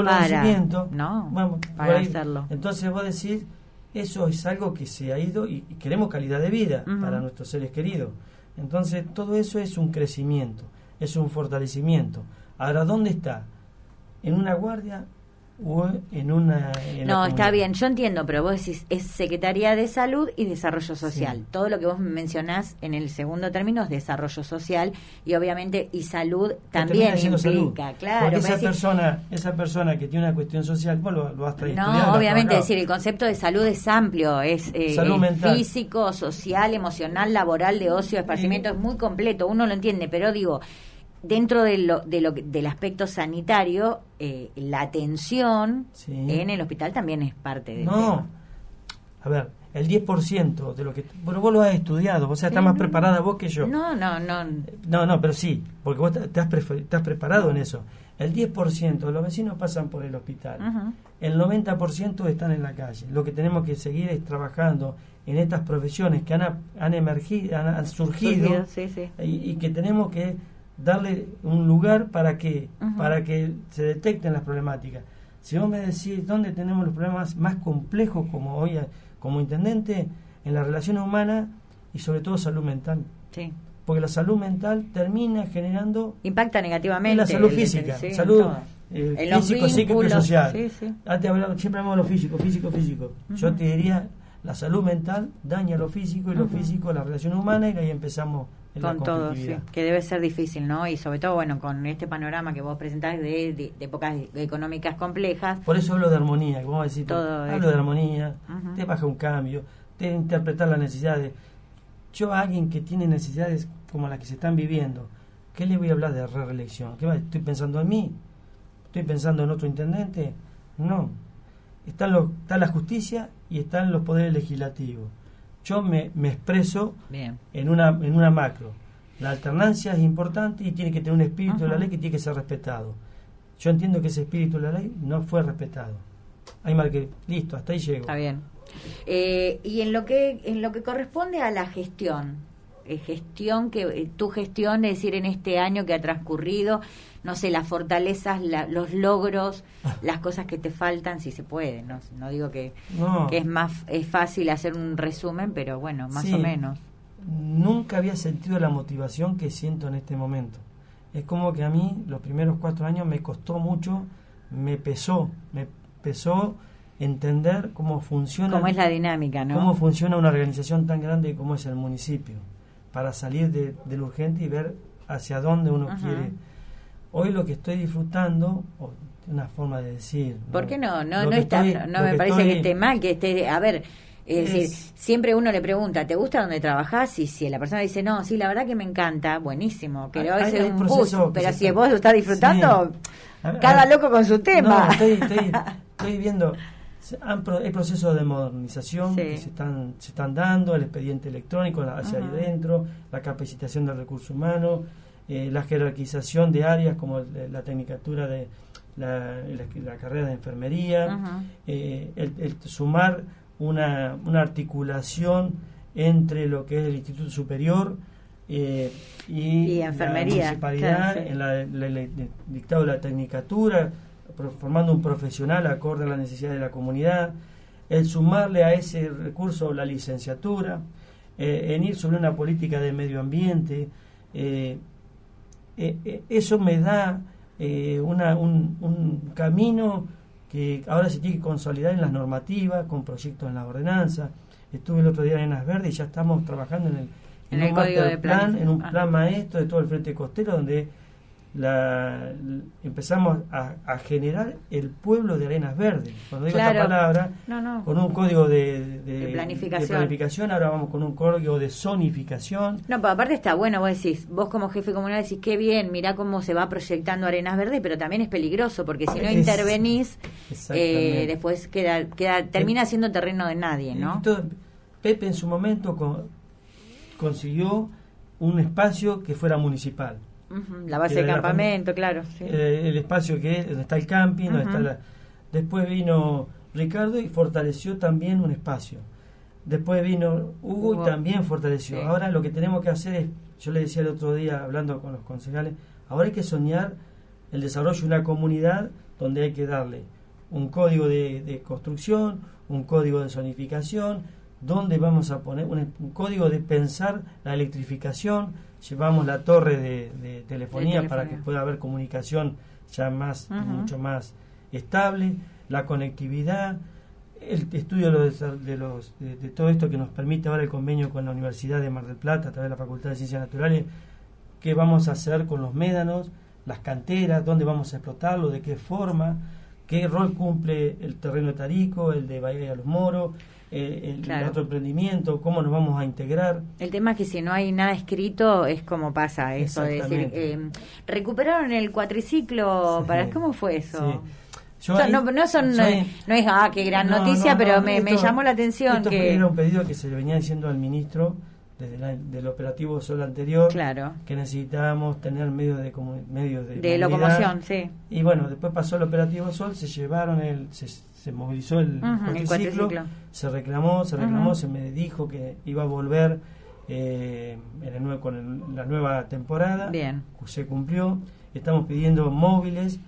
para hacerlo. Entonces vos decís, eso es algo que se ha ido y queremos calidad de vida para nuestros seres queridos. Entonces todo eso es un crecimiento, es un fortalecimiento. Ahora, ¿dónde está? ¿En una guardia o en una...? No, está bien, yo entiendo, pero vos decís, es Secretaría de Salud y Desarrollo Social. Sí. Todo lo que vos mencionás en el segundo término es desarrollo social y obviamente y salud también implica, salud. Claro. Porque esa persona que tiene una cuestión social, vos lo vas a estudiar. No, obviamente, decir, el concepto de salud es amplio, es salud mental, físico, social, emocional, laboral, de ocio, de esparcimiento, es muy completo, uno lo entiende, pero digo... Dentro del aspecto sanitario, la atención en el hospital también es parte del tema. A ver, el 10% de lo que... Bueno, vos lo has estudiado, o sea, estás más preparada vos que yo. No, pero sí, porque vos te has preparado en eso. El 10% de los vecinos pasan por el hospital. El 90% están en la calle. Lo que tenemos que seguir es trabajando en estas profesiones que han emergido, han surgido, y que tenemos que darle un lugar para que se detecten las problemáticas. Si vos me decís dónde tenemos los problemas más complejos como hoy como intendente, en las relaciones humanas y sobre todo salud mental. Sí. Porque la salud mental termina generando... Impacta negativamente. En la salud física, salud físico, psíquico y social. Antes siempre hablamos de lo físico. Yo te diría, la salud mental daña lo físico y lo físico la relación humana y ahí empezamos con todo, que debe ser difícil, ¿no? Y sobre todo, bueno, con este panorama que vos presentás de épocas económicas complejas. Por eso hablo de armonía, como vos decís, hablo de armonía, te baja un cambio, de interpretar las necesidades. Yo a alguien que tiene necesidades como las que se están viviendo, ¿qué le voy a hablar de reelección? ¿Qué va? ¿Estoy pensando en mí? ¿Estoy pensando en otro intendente? No. Está la justicia y están los poderes legislativos. Yo me expreso en una macro. La alternancia es importante y tiene que tener un espíritu de la ley que tiene que ser respetado. Yo entiendo que ese espíritu de la ley no fue respetado. Ahí marqué, listo, hasta ahí llego. Está bien. Y en lo que corresponde a la gestión, tu gestión, es decir, en este año que ha transcurrido, no sé, las fortalezas, los logros, las cosas que te faltan, si se puede, no digo que es fácil hacer un resumen, pero bueno, más o menos. Nunca había sentido la motivación que siento en este momento. Es como que a mí los primeros 4 años me costó mucho, me pesó entender cómo funciona, cómo es la dinámica, ¿no? Cómo funciona una organización tan grande como es el municipio, para salir del urgente y ver hacia dónde uno quiere. Hoy lo que estoy disfrutando, una forma de decir, ¿por qué no me parece que esté mal, que esté, a ver, es decir, siempre uno le pregunta, ¿te gusta donde trabajás? Y si la persona dice, no, sí, la verdad que me encanta, buenísimo, que hoy es un plus, pero si vos lo estás disfrutando, cada loco con su tema. No, estoy viendo, hay procesos de modernización que se están dando, el expediente electrónico hacia ahí dentro, la capacitación del recurso humano, la jerarquización de áreas como la tecnicatura de la carrera de enfermería, el sumar una articulación entre lo que es el Instituto Superior y enfermería, la municipalidad, en el dictado de la tecnicatura, formando un profesional acorde a las necesidades de la comunidad, el sumarle a ese recurso la licenciatura, en ir sobre una política de medio ambiente, eso me da un camino que ahora se tiene que consolidar en las normativas, con proyectos en la ordenanza. Estuve el otro día en Arenas Verdes y ya estamos trabajando en un código de plan, en un plan maestro de todo el frente costero, donde empezamos a generar el pueblo de Arenas Verdes. Cuando digo esta palabra, con un código de planificación, ahora vamos con un código de zonificación. No, pero aparte está bueno, vos como jefe comunal decís, qué bien, mirá cómo se va proyectando Arenas Verdes, pero también es peligroso, porque si no intervenís, después termina siendo terreno de nadie, ¿no? Pepe en su momento consiguió un espacio que fuera municipal. La base de campamento, claro. Sí. El espacio donde está el camping, donde está después vino Ricardo y fortaleció también un espacio. Después vino Hugo y también fortaleció. Sí. Ahora lo que tenemos que hacer es, yo le decía el otro día hablando con los concejales, ahora hay que soñar el desarrollo de una comunidad donde hay que darle un código de construcción, un código de zonificación, donde vamos a poner un código de pensar la electrificación. Llevamos la torre de telefonía para que pueda haber comunicación ya mucho más estable, la conectividad, el estudio de todo esto que nos permite ahora el convenio con la Universidad de Mar del Plata a través de la Facultad de Ciencias Naturales, qué vamos a hacer con los médanos, las canteras, dónde vamos a explotarlo, de qué forma, qué rol cumple el terreno de Tarico, el de Bahía de los Moros, el otro emprendimiento, cómo nos vamos a integrar. El tema es que si no hay nada escrito es como pasa eso de decir, recuperaron el cuatriciclo, ¿cómo fue eso? Sí. No es qué gran noticia, pero me llamó la atención era un pedido que se le venía diciendo al ministro desde del operativo Sol anterior, que necesitábamos tener medios de locomoción, sí. Y bueno, después pasó el operativo Sol, se llevaron se movilizó el cuatriciclo, se reclamó, se me dijo que iba a volver con la nueva temporada. Bien. Se cumplió. Estamos pidiendo móviles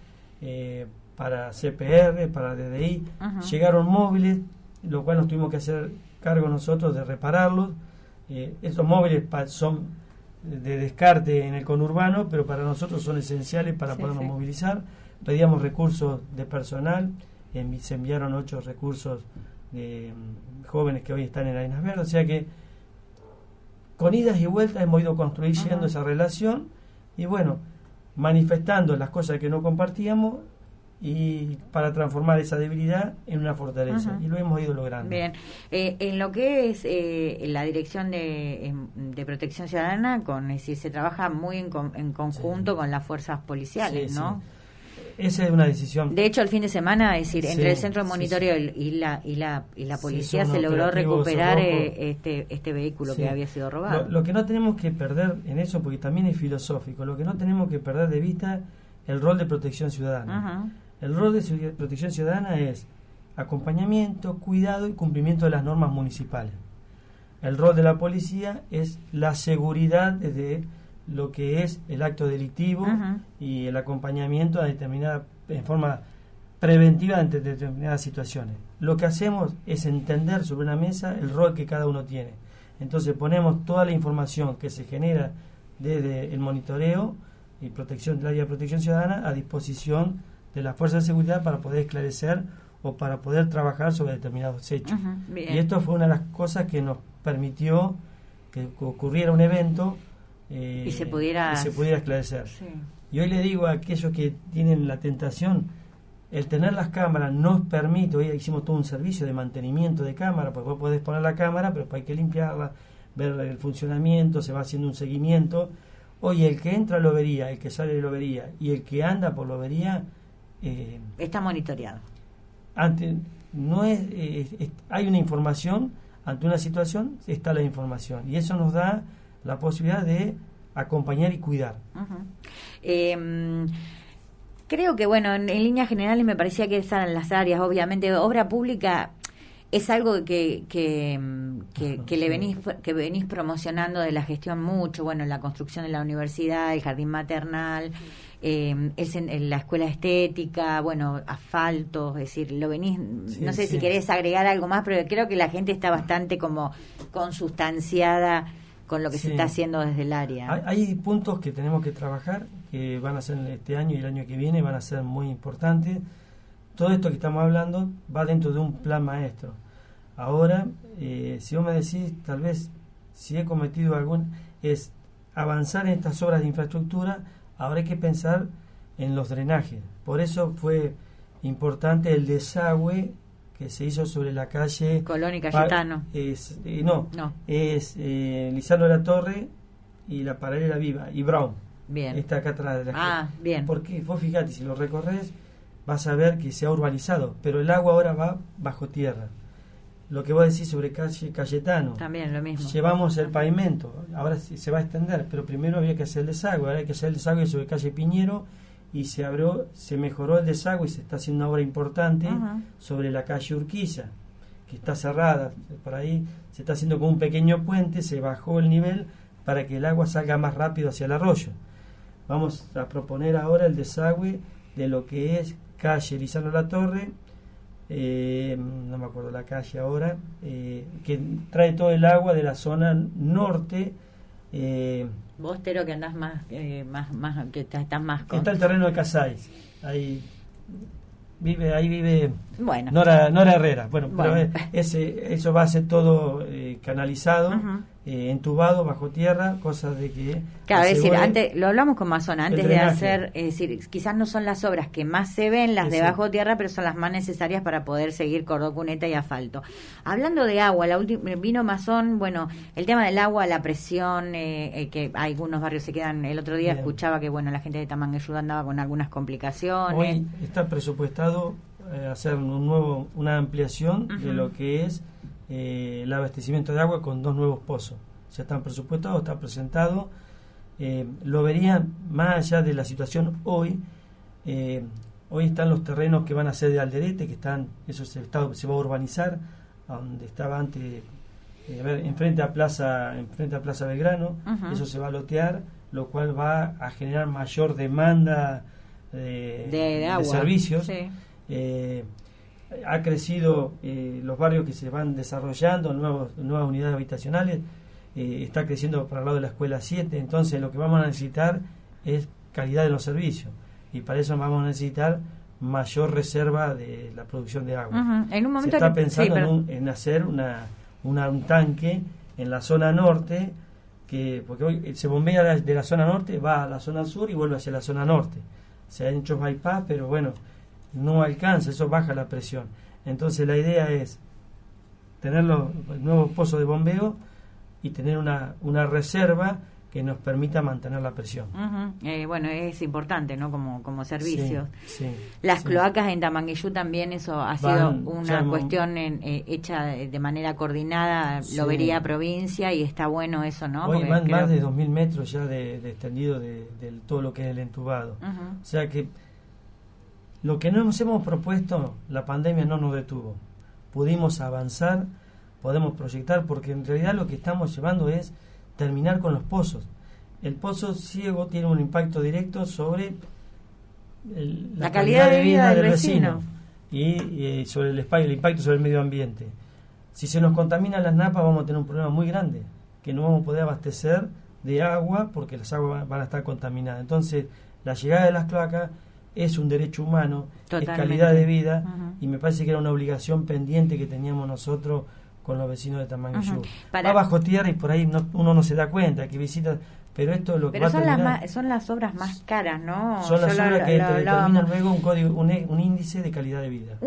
para CPR, para DDI. Llegaron móviles, lo cual nos tuvimos que hacer cargo nosotros de repararlos. Esos móviles son de descarte en el conurbano, pero para nosotros son esenciales para podernos movilizar. Pedíamos recursos de personal. Se enviaron 8 recursos de jóvenes que hoy están en Arenas Verdes, o sea que con idas y vueltas hemos ido construyendo esa relación y bueno, manifestando las cosas que no compartíamos y para transformar esa debilidad en una fortaleza, y lo hemos ido logrando. Bien, en lo que es la dirección de protección ciudadana, se trabaja muy en conjunto con las fuerzas policiales, ¿no? Sí. Esa es una decisión. De hecho, el fin de semana, es decir, entre el centro de monitoreo y la policía se logró recuperar este vehículo que había sido robado. Lo que no tenemos que perder en eso, porque también es filosófico, lo que no tenemos que perder de vista el rol de protección ciudadana. El rol de protección ciudadana es acompañamiento, cuidado y cumplimiento de las normas municipales. El rol de la policía es la seguridad desde lo que es el acto delictivo y el acompañamiento en forma preventiva ante determinadas situaciones. Lo que hacemos es entender sobre una mesa el rol que cada uno tiene. Entonces ponemos toda la información que se genera desde el monitoreo y el área de protección ciudadana a disposición de las fuerzas de seguridad para poder esclarecer o para poder trabajar sobre determinados hechos. Y esto fue una de las cosas que nos permitió que ocurriera un evento y se pudiera esclarecer. Sí. Y hoy le digo a aquellos que tienen la tentación, el tener las cámaras nos permite, hoy hicimos todo un servicio de mantenimiento de cámara, porque vos podés poner la cámara, pero hay que limpiarla, ver el funcionamiento, se va haciendo un seguimiento. Hoy el que entra lo vería, el que sale de lobería y el que anda por lobería está monitoreado. Hay una información, ante una situación está la información, y eso nos da la posibilidad de acompañar y cuidar. Creo que, bueno, en líneas generales me parecía que están las áreas, obviamente, obra pública es algo que venís promocionando de la gestión mucho, bueno, la construcción de la universidad, el jardín maternal, la escuela estética, bueno, asfalto, es decir, lo venís, no sé si querés agregar algo más, pero creo que la gente está bastante como consustanciada con lo que se está haciendo desde el área. Hay puntos que tenemos que trabajar, que van a ser este año y el año que viene, van a ser muy importantes. Todo esto que estamos hablando va dentro de un plan maestro. Ahora, si vos me decís, tal vez, si he cometido es avanzar en estas obras de infraestructura Ahora hay que pensar en los drenajes. Por eso fue importante el desagüe que se hizo sobre la calle Colón y Cayetano. Es Lizardo de la Torre y la Paralela Viva y Brown. Bien. Está acá atrás de la bien. Porque vos fíjate, si lo recorres vas a ver que se ha urbanizado, pero el agua ahora va bajo tierra. Lo que vos decís sobre calle Cayetano, también lo mismo. Llevamos el pavimento, ahora se va a extender, pero primero había que hacer el desagüe, ahora hay que hacer el desagüe sobre calle Piñero, y se mejoró el desagüe y se está haciendo una obra importante sobre la calle Urquiza, que está cerrada. Por ahí se está haciendo como un pequeño puente, se bajó el nivel para que el agua salga más rápido hacia el arroyo. Vamos a proponer ahora el desagüe de lo que es calle Lizardo La Torre, no me acuerdo la calle ahora, que trae todo el agua de la zona norte. Vos, Tero, que andás más que estás más con... Está el terreno de Casais, ahí vive bueno. Nora Herrera. Bueno. Pero eso va a ser todo canalizado, entubado bajo tierra, cosas de que... Claro, es decir, antes lo hablamos con Mazona, antes de hacer, es decir, quizás no son las obras que más se ven, las de bajo tierra, pero son las más necesarias para poder seguir cordón cuneta y asfalto. Hablando de agua, vino Mazón, bueno, el tema del agua, la presión, que algunos barrios se quedan, el otro día escuchaba que, bueno, la gente de Tamangueyú andaba con algunas complicaciones. Hoy está presupuestado hacer una ampliación de lo que es el abastecimiento de agua con 2 nuevos pozos. Ya están presupuestados, está presentado. Lo verían más allá de la situación hoy. Hoy están los terrenos que van a ser de Alderete, que eso se va a urbanizar, donde estaba antes, enfrente a Plaza Belgrano. Eso se va a lotear, lo cual va a generar mayor demanda de agua, de servicios. Sí. Ha crecido los barrios que se van desarrollando, nuevas unidades habitacionales, está creciendo para el lado de la escuela 7, entonces lo que vamos a necesitar es calidad de los servicios, y para eso vamos a necesitar mayor reserva de la producción de agua. En un momento se está pensando en hacer un tanque en la zona norte, porque hoy se bombea de la zona norte, va a la zona sur y vuelve hacia la zona norte. Se han hecho bypass, pero bueno, no alcanza, eso baja la presión. Entonces la idea es tener los nuevos pozos de bombeo y tener una reserva que nos permita mantener la presión. Bueno, es importante, ¿no? Como servicio. Sí, Las cloacas en Tamangueyú también, eso ha sido una cuestión hecha de manera coordinada, lo vería provincia, y está bueno eso, ¿no? Hoy van más de 2.000 metros ya de extendido de todo lo que es el entubado. O sea que lo que nos hemos propuesto, la pandemia no nos detuvo. Pudimos avanzar, podemos proyectar, porque en realidad lo que estamos llevando es terminar con los pozos. El pozo ciego tiene un impacto directo sobre la calidad de vida del vecino y sobre el impacto sobre el medio ambiente. Si se nos contaminan las napas, vamos a tener un problema muy grande, que no vamos a poder abastecer de agua porque las aguas van a estar contaminadas. Entonces, la llegada de las cloacas es un derecho humano, totalmente. Es calidad de vida, y me parece que era una obligación pendiente que teníamos nosotros con los vecinos de Tamangueyú. Va bajo tierra y por ahí uno no se da cuenta que visita, pero esto es lo que va a terminar. Son las obras más caras, ¿no? Son las obras que determinan luego un índice de calidad de vida.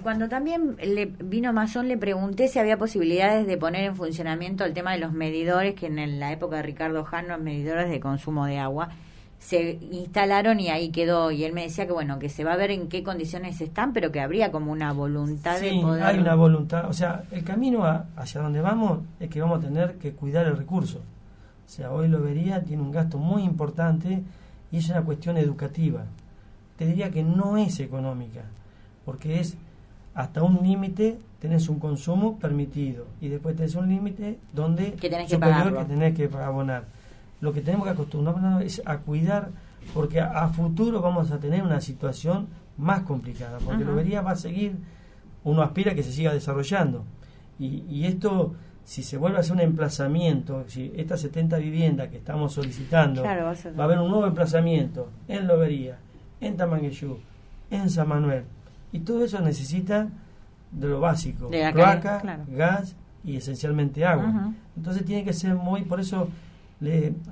Cuando también vino Mazón, le pregunté si había posibilidades de poner en funcionamiento el tema de los medidores, que en la época de Ricardo Jano, los medidores de consumo de agua se instalaron y ahí quedó, y él me decía que bueno, que se va a ver en qué condiciones están, pero que habría como una voluntad de poder... hay una voluntad, o sea, el camino hacia donde vamos es que vamos a tener que cuidar el recurso. O sea, hoy Lobería tiene un gasto muy importante y es una cuestión educativa. Te diría que no es económica, porque es hasta un límite tenés un consumo permitido y después tenés un límite donde que tenés que pagarlo, que tenés que abonar. Lo que tenemos que acostumbrarnos es a cuidar, porque a futuro vamos a tener una situación más complicada, porque Lobería va a seguir, uno aspira a que se siga desarrollando, y esto, si se vuelve a hacer un emplazamiento, si estas 70 viviendas que estamos solicitando, claro, va a haber un nuevo emplazamiento en Lobería, en Tamangueyú, en San Manuel, y todo eso necesita de lo básico, cloaca, gas y esencialmente agua. Entonces tiene que ser por eso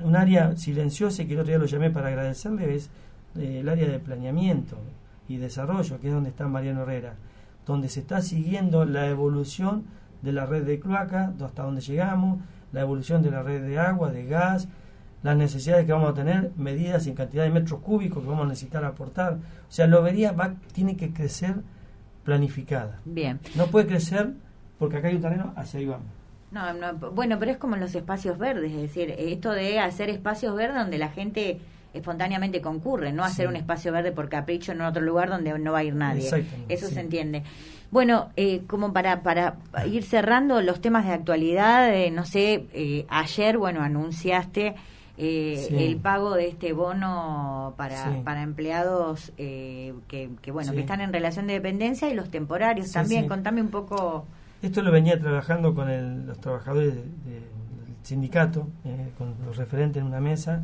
Un área silenciosa, que el otro día lo llamé para agradecerle, es el área de planeamiento y desarrollo, que es donde está Mariano Herrera, donde se está siguiendo la evolución de la red de cloaca, hasta donde llegamos, la evolución de la red de agua, de gas, las necesidades que vamos a tener, medidas en cantidad de metros cúbicos que vamos a necesitar aportar. O sea, la lobería tiene que crecer planificada. Bien. No puede crecer porque acá hay un terreno, hacia ahí vamos. Bueno, pero es como los espacios verdes, es decir, esto de hacer espacios verdes donde la gente espontáneamente concurre, no hacer un espacio verde por capricho en otro lugar donde no va a ir nadie. Eso se entiende. Bueno, como para ir cerrando los temas de actualidad, no sé, ayer, anunciaste el pago de este bono para empleados que están en relación de dependencia y los temporarios también. Contame un poco. Esto lo venía trabajando con los trabajadores del sindicato, con los referentes en una mesa,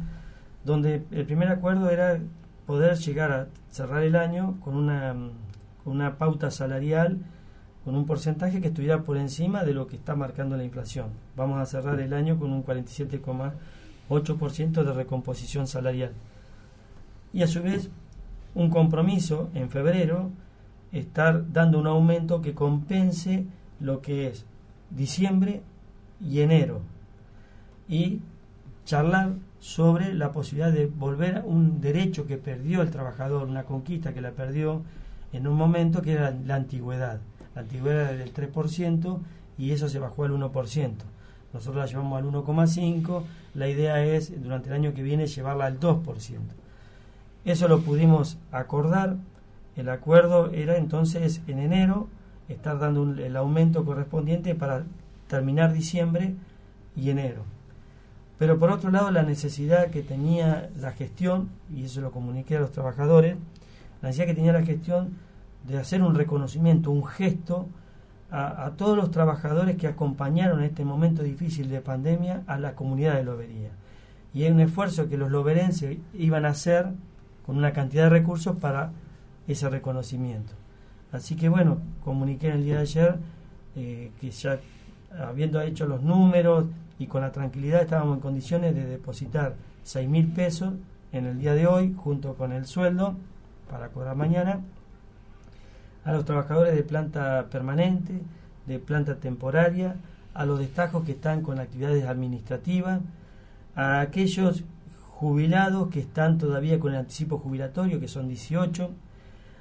donde el primer acuerdo era poder llegar a cerrar el año con una pauta salarial, con un porcentaje que estuviera por encima de lo que está marcando la inflación. Vamos a cerrar el año con un 47,8% de recomposición salarial. Y a su vez, un compromiso en febrero, estar dando un aumento que compense lo que es diciembre y enero, y charlar sobre la posibilidad de volver a un derecho que perdió el trabajador, una conquista que la perdió en un momento, que era la antigüedad. La antigüedad era del 3% y eso se bajó al 1%. Nosotros la llevamos al 1,5%, la idea es durante el año que viene llevarla al 2%. Eso lo pudimos acordar. El acuerdo era entonces en enero estar dando el aumento correspondiente para terminar diciembre y enero. Pero por otro lado, la necesidad que tenía la gestión, y eso lo comuniqué a los trabajadores, la necesidad que tenía la gestión de hacer un reconocimiento, un gesto a todos los trabajadores que acompañaron en este momento difícil de pandemia a la comunidad de Lobería. Y hay un esfuerzo que los loberenses iban a hacer con una cantidad de recursos para ese reconocimiento. Así que comuniqué el día de ayer que ya habiendo hecho los números y con la tranquilidad estábamos en condiciones de depositar 6.000 pesos en el día de hoy junto con el sueldo para cobrar mañana a los trabajadores de planta permanente, de planta temporaria, a los destajos que están con actividades administrativas, a aquellos jubilados que están todavía con el anticipo jubilatorio, que son 18,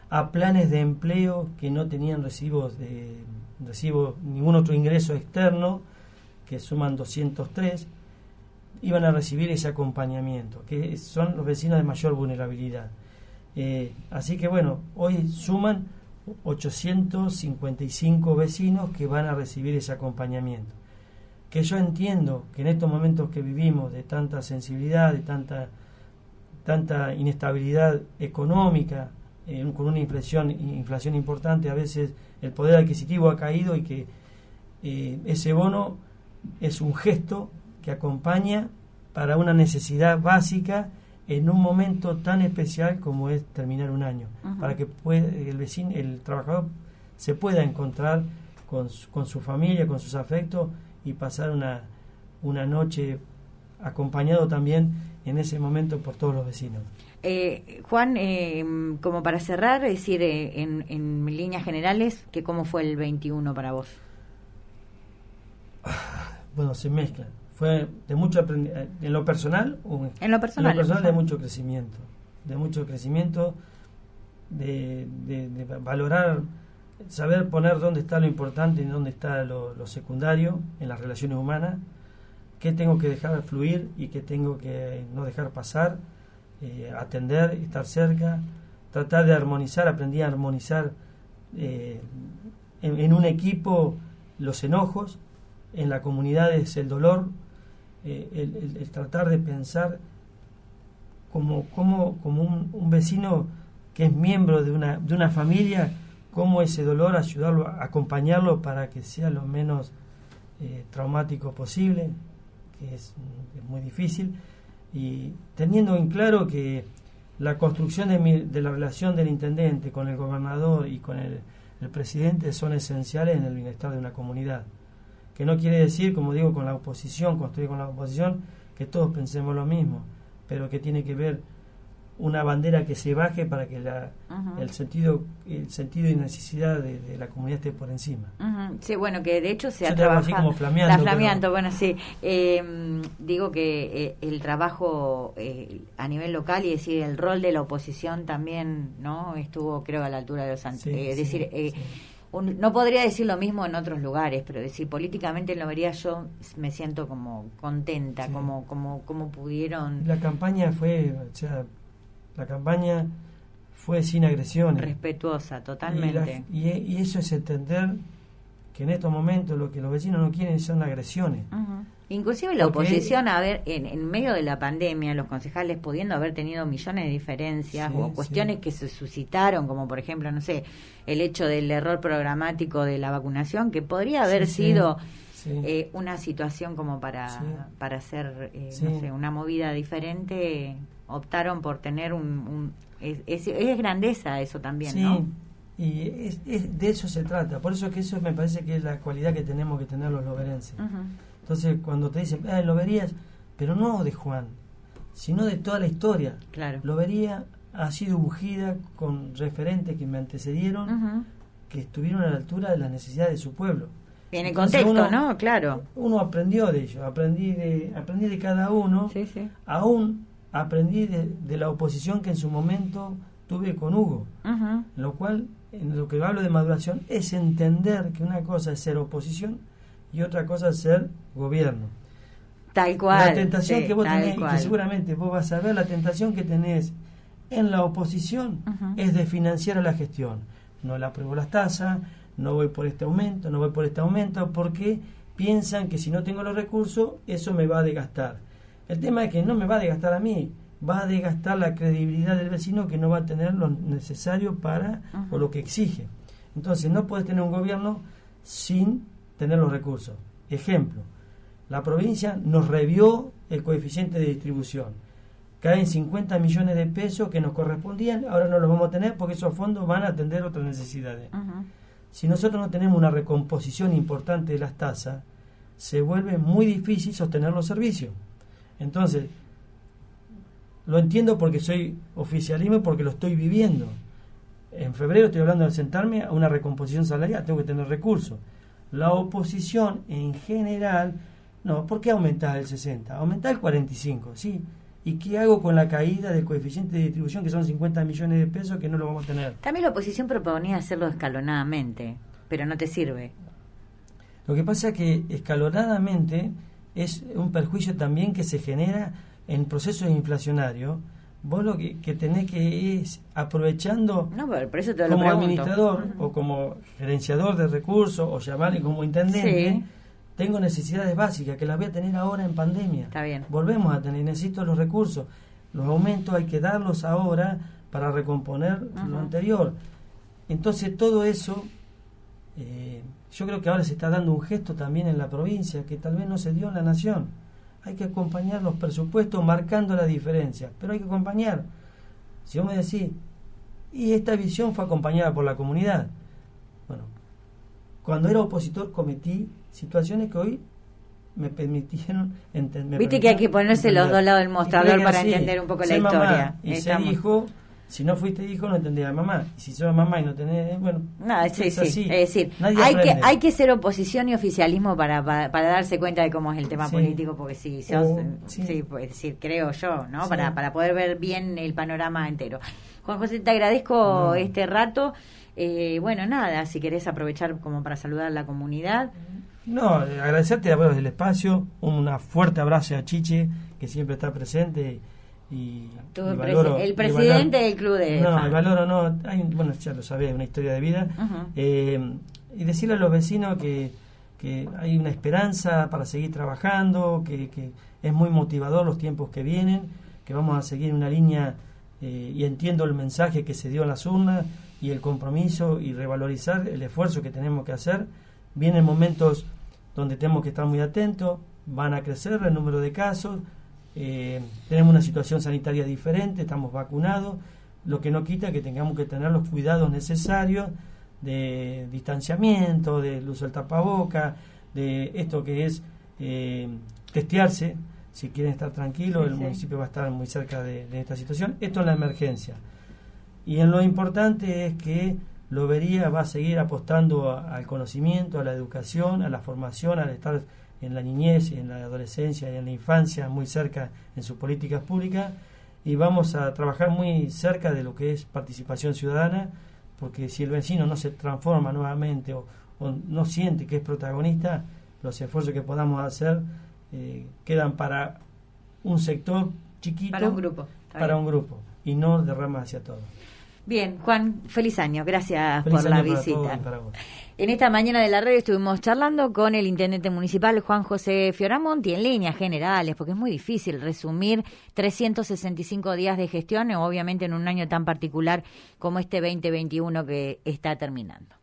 a planes de empleo que no tenían ningún otro ingreso externo, que suman 203, iban a recibir ese acompañamiento, que son los vecinos de mayor vulnerabilidad. Así que hoy suman 855 vecinos que van a recibir ese acompañamiento. Que yo entiendo que en estos momentos que vivimos de tanta sensibilidad, de tanta inestabilidad económica, con una inflación importante, a veces el poder adquisitivo ha caído y que ese bono es un gesto que acompaña para una necesidad básica en un momento tan especial como es terminar un año, para que el trabajador se pueda encontrar con su familia, con sus afectos y pasar una noche acompañado también en ese momento por todos los vecinos. Juan, como para cerrar, es decir, en líneas generales, ¿cómo fue el 21 para vos? Se mezclan. Fue de mucho aprendizaje, en lo personal de mucho crecimiento, de valorar, saber poner dónde está lo importante y dónde está lo secundario en las relaciones humanas, qué tengo que dejar fluir y qué tengo que no dejar pasar, atender, estar cerca, tratar de armonizar. Aprendí a armonizar en un equipo los enojos, en la comunidad es el dolor, el tratar de pensar como un vecino que es miembro de una familia, cómo ese dolor ayudarlo, acompañarlo para que sea lo menos traumático posible, que es muy difícil, y teniendo en claro que la construcción de la relación del intendente con el gobernador y con el presidente son esenciales en el bienestar de una comunidad. Que no quiere decir, como digo, con la oposición, construir con la oposición, que todos pensemos lo mismo, pero que tiene que ver una bandera que se baje para que el sentido y necesidad de la comunidad esté por encima. Sí, bueno, que de hecho se ha trabajado así como flameando, pero... bueno, sí. Digo que el trabajo a nivel local, y decir, el rol de la oposición también, ¿no? Estuvo, creo, a la altura de los no podría decir lo mismo en otros lugares, pero decir, políticamente en Lobería yo me siento como contenta, como pudieron... La campaña fue sin agresiones. Respetuosa, totalmente. Y eso es entender que en estos momentos lo que los vecinos no quieren son agresiones. Inclusive la oposición, en medio de la pandemia, los concejales pudiendo haber tenido millones de diferencias o cuestiones que se suscitaron, como por ejemplo, no sé, el hecho del error programático de la vacunación, que podría haber sido una situación como para hacer, no sé, una movida diferente, optaron por tener es grandeza eso también, ¿no? Y de eso se trata. Por eso que eso me parece que es la cualidad que tenemos que tener los loberenses. Entonces, cuando te dicen, Loberías, pero no de Juan, sino de toda la historia. Claro. Lobería ha sido ungida con referentes que me antecedieron, que estuvieron a la altura de las necesidades de su pueblo. En el contexto, ¿no? Claro. Uno aprendió de ellos, aprendí de cada uno. Sí. Aún aprendí de la oposición que en su momento tuve con Hugo. Lo cual, en lo que hablo de maduración, es entender que una cosa es ser oposición y otra cosa es ser gobierno. Tal cual. La tentación que vos tenés, y que seguramente vos vas a ver, la tentación que tenés en la oposición es de financiar a la gestión. No le apruebo las tasas, no voy por este aumento, porque piensan que si no tengo los recursos, eso me va a desgastar. El tema es que no me va a desgastar a mí, va a desgastar la credibilidad del vecino, que no va a tener lo necesario para o lo que exige. Entonces no puedes tener un gobierno sin tener los recursos. Ejemplo, la provincia nos revió el coeficiente de distribución. Caen 50 millones de pesos que nos correspondían, ahora no los vamos a tener porque esos fondos van a atender otras necesidades. Si nosotros no tenemos una recomposición importante de las tasas, se vuelve muy difícil sostener los servicios. Entonces, lo entiendo porque soy oficialismo y porque lo estoy viviendo. En febrero estoy hablando de sentarme a una recomposición salarial, tengo que tener recursos. La oposición en general, no, ¿por qué aumentar el 60? Aumentar el 45, ¿sí? ¿Y qué hago con la caída del coeficiente de distribución, que son 50 millones de pesos que no lo vamos a tener? También la oposición proponía hacerlo escalonadamente, pero no te sirve. Lo que pasa es que escalonadamente es un perjuicio también que se genera en procesos inflacionarios. Vos lo que tenés que es aprovechando, no, por eso te lo como pregunto, administrador o como gerenciador de recursos o llamarle como intendente, tengo necesidades básicas que las voy a tener ahora en pandemia. Está bien. Volvemos a tener, necesito los recursos. Los aumentos hay que darlos ahora para recomponer lo anterior. Entonces todo eso, yo creo que ahora se está dando un gesto también en la provincia que tal vez no se dio en la nación. Hay que acompañar los presupuestos marcando la diferencia, pero hay que acompañar. Si vos me decís, y esta visión fue acompañada por la comunidad. Bueno, cuando era opositor cometí situaciones que hoy me permitieron entender. Viste que hay que ponerse los dos lados del mostrador para entender un poco la historia. Y ser hijo, si no fuiste hijo no entendías a mamá, y si sos mamá y no tenés, bueno, no, es así. Es decir, hay hay que ser oposición y oficialismo para darse cuenta de cómo es el tema político, porque si sos, pues decir, creo yo, ¿no? Para poder ver bien el panorama entero. Juan José, te agradezco este rato. Bueno, nada, si querés aprovechar como para saludar a la comunidad. No, agradecerte el espacio, un fuerte abrazo a Chiche, que siempre está presente. Y valoro, el presidente del club de no, valoro, bueno, ya lo sabés, una historia de vida. Y decirle a los vecinos que hay una esperanza para seguir trabajando, que es muy motivador los tiempos que vienen, que vamos a seguir una línea, y entiendo el mensaje que se dio en las urnas y el compromiso y revalorizar el esfuerzo que tenemos que hacer. Vienen momentos donde tenemos que estar muy atentos, van a crecer el número de casos. Tenemos una situación sanitaria diferente, estamos vacunados, lo que no quita que tengamos que tener los cuidados necesarios de distanciamiento, del uso del tapaboca, de esto que es testearse, si quieren estar tranquilos, el municipio va a estar muy cerca de esta situación. Esto es la emergencia. Y en lo importante es que Lobería va a seguir apostando al conocimiento, a la educación, a la formación, al estar en la niñez, en la adolescencia y en la infancia muy cerca en sus políticas públicas, y vamos a trabajar muy cerca de lo que es participación ciudadana, porque si el vecino no se transforma nuevamente o no siente que es protagonista, los esfuerzos que podamos hacer quedan para un sector chiquito, para un grupo y no derrama hacia todo. Bien, Juan, feliz año, gracias por la visita. Para vos. En esta mañana de la radio estuvimos charlando con el intendente municipal Juan José Fioramonti en líneas generales, porque es muy difícil resumir 365 días de gestión, obviamente en un año tan particular como este 2021 que está terminando.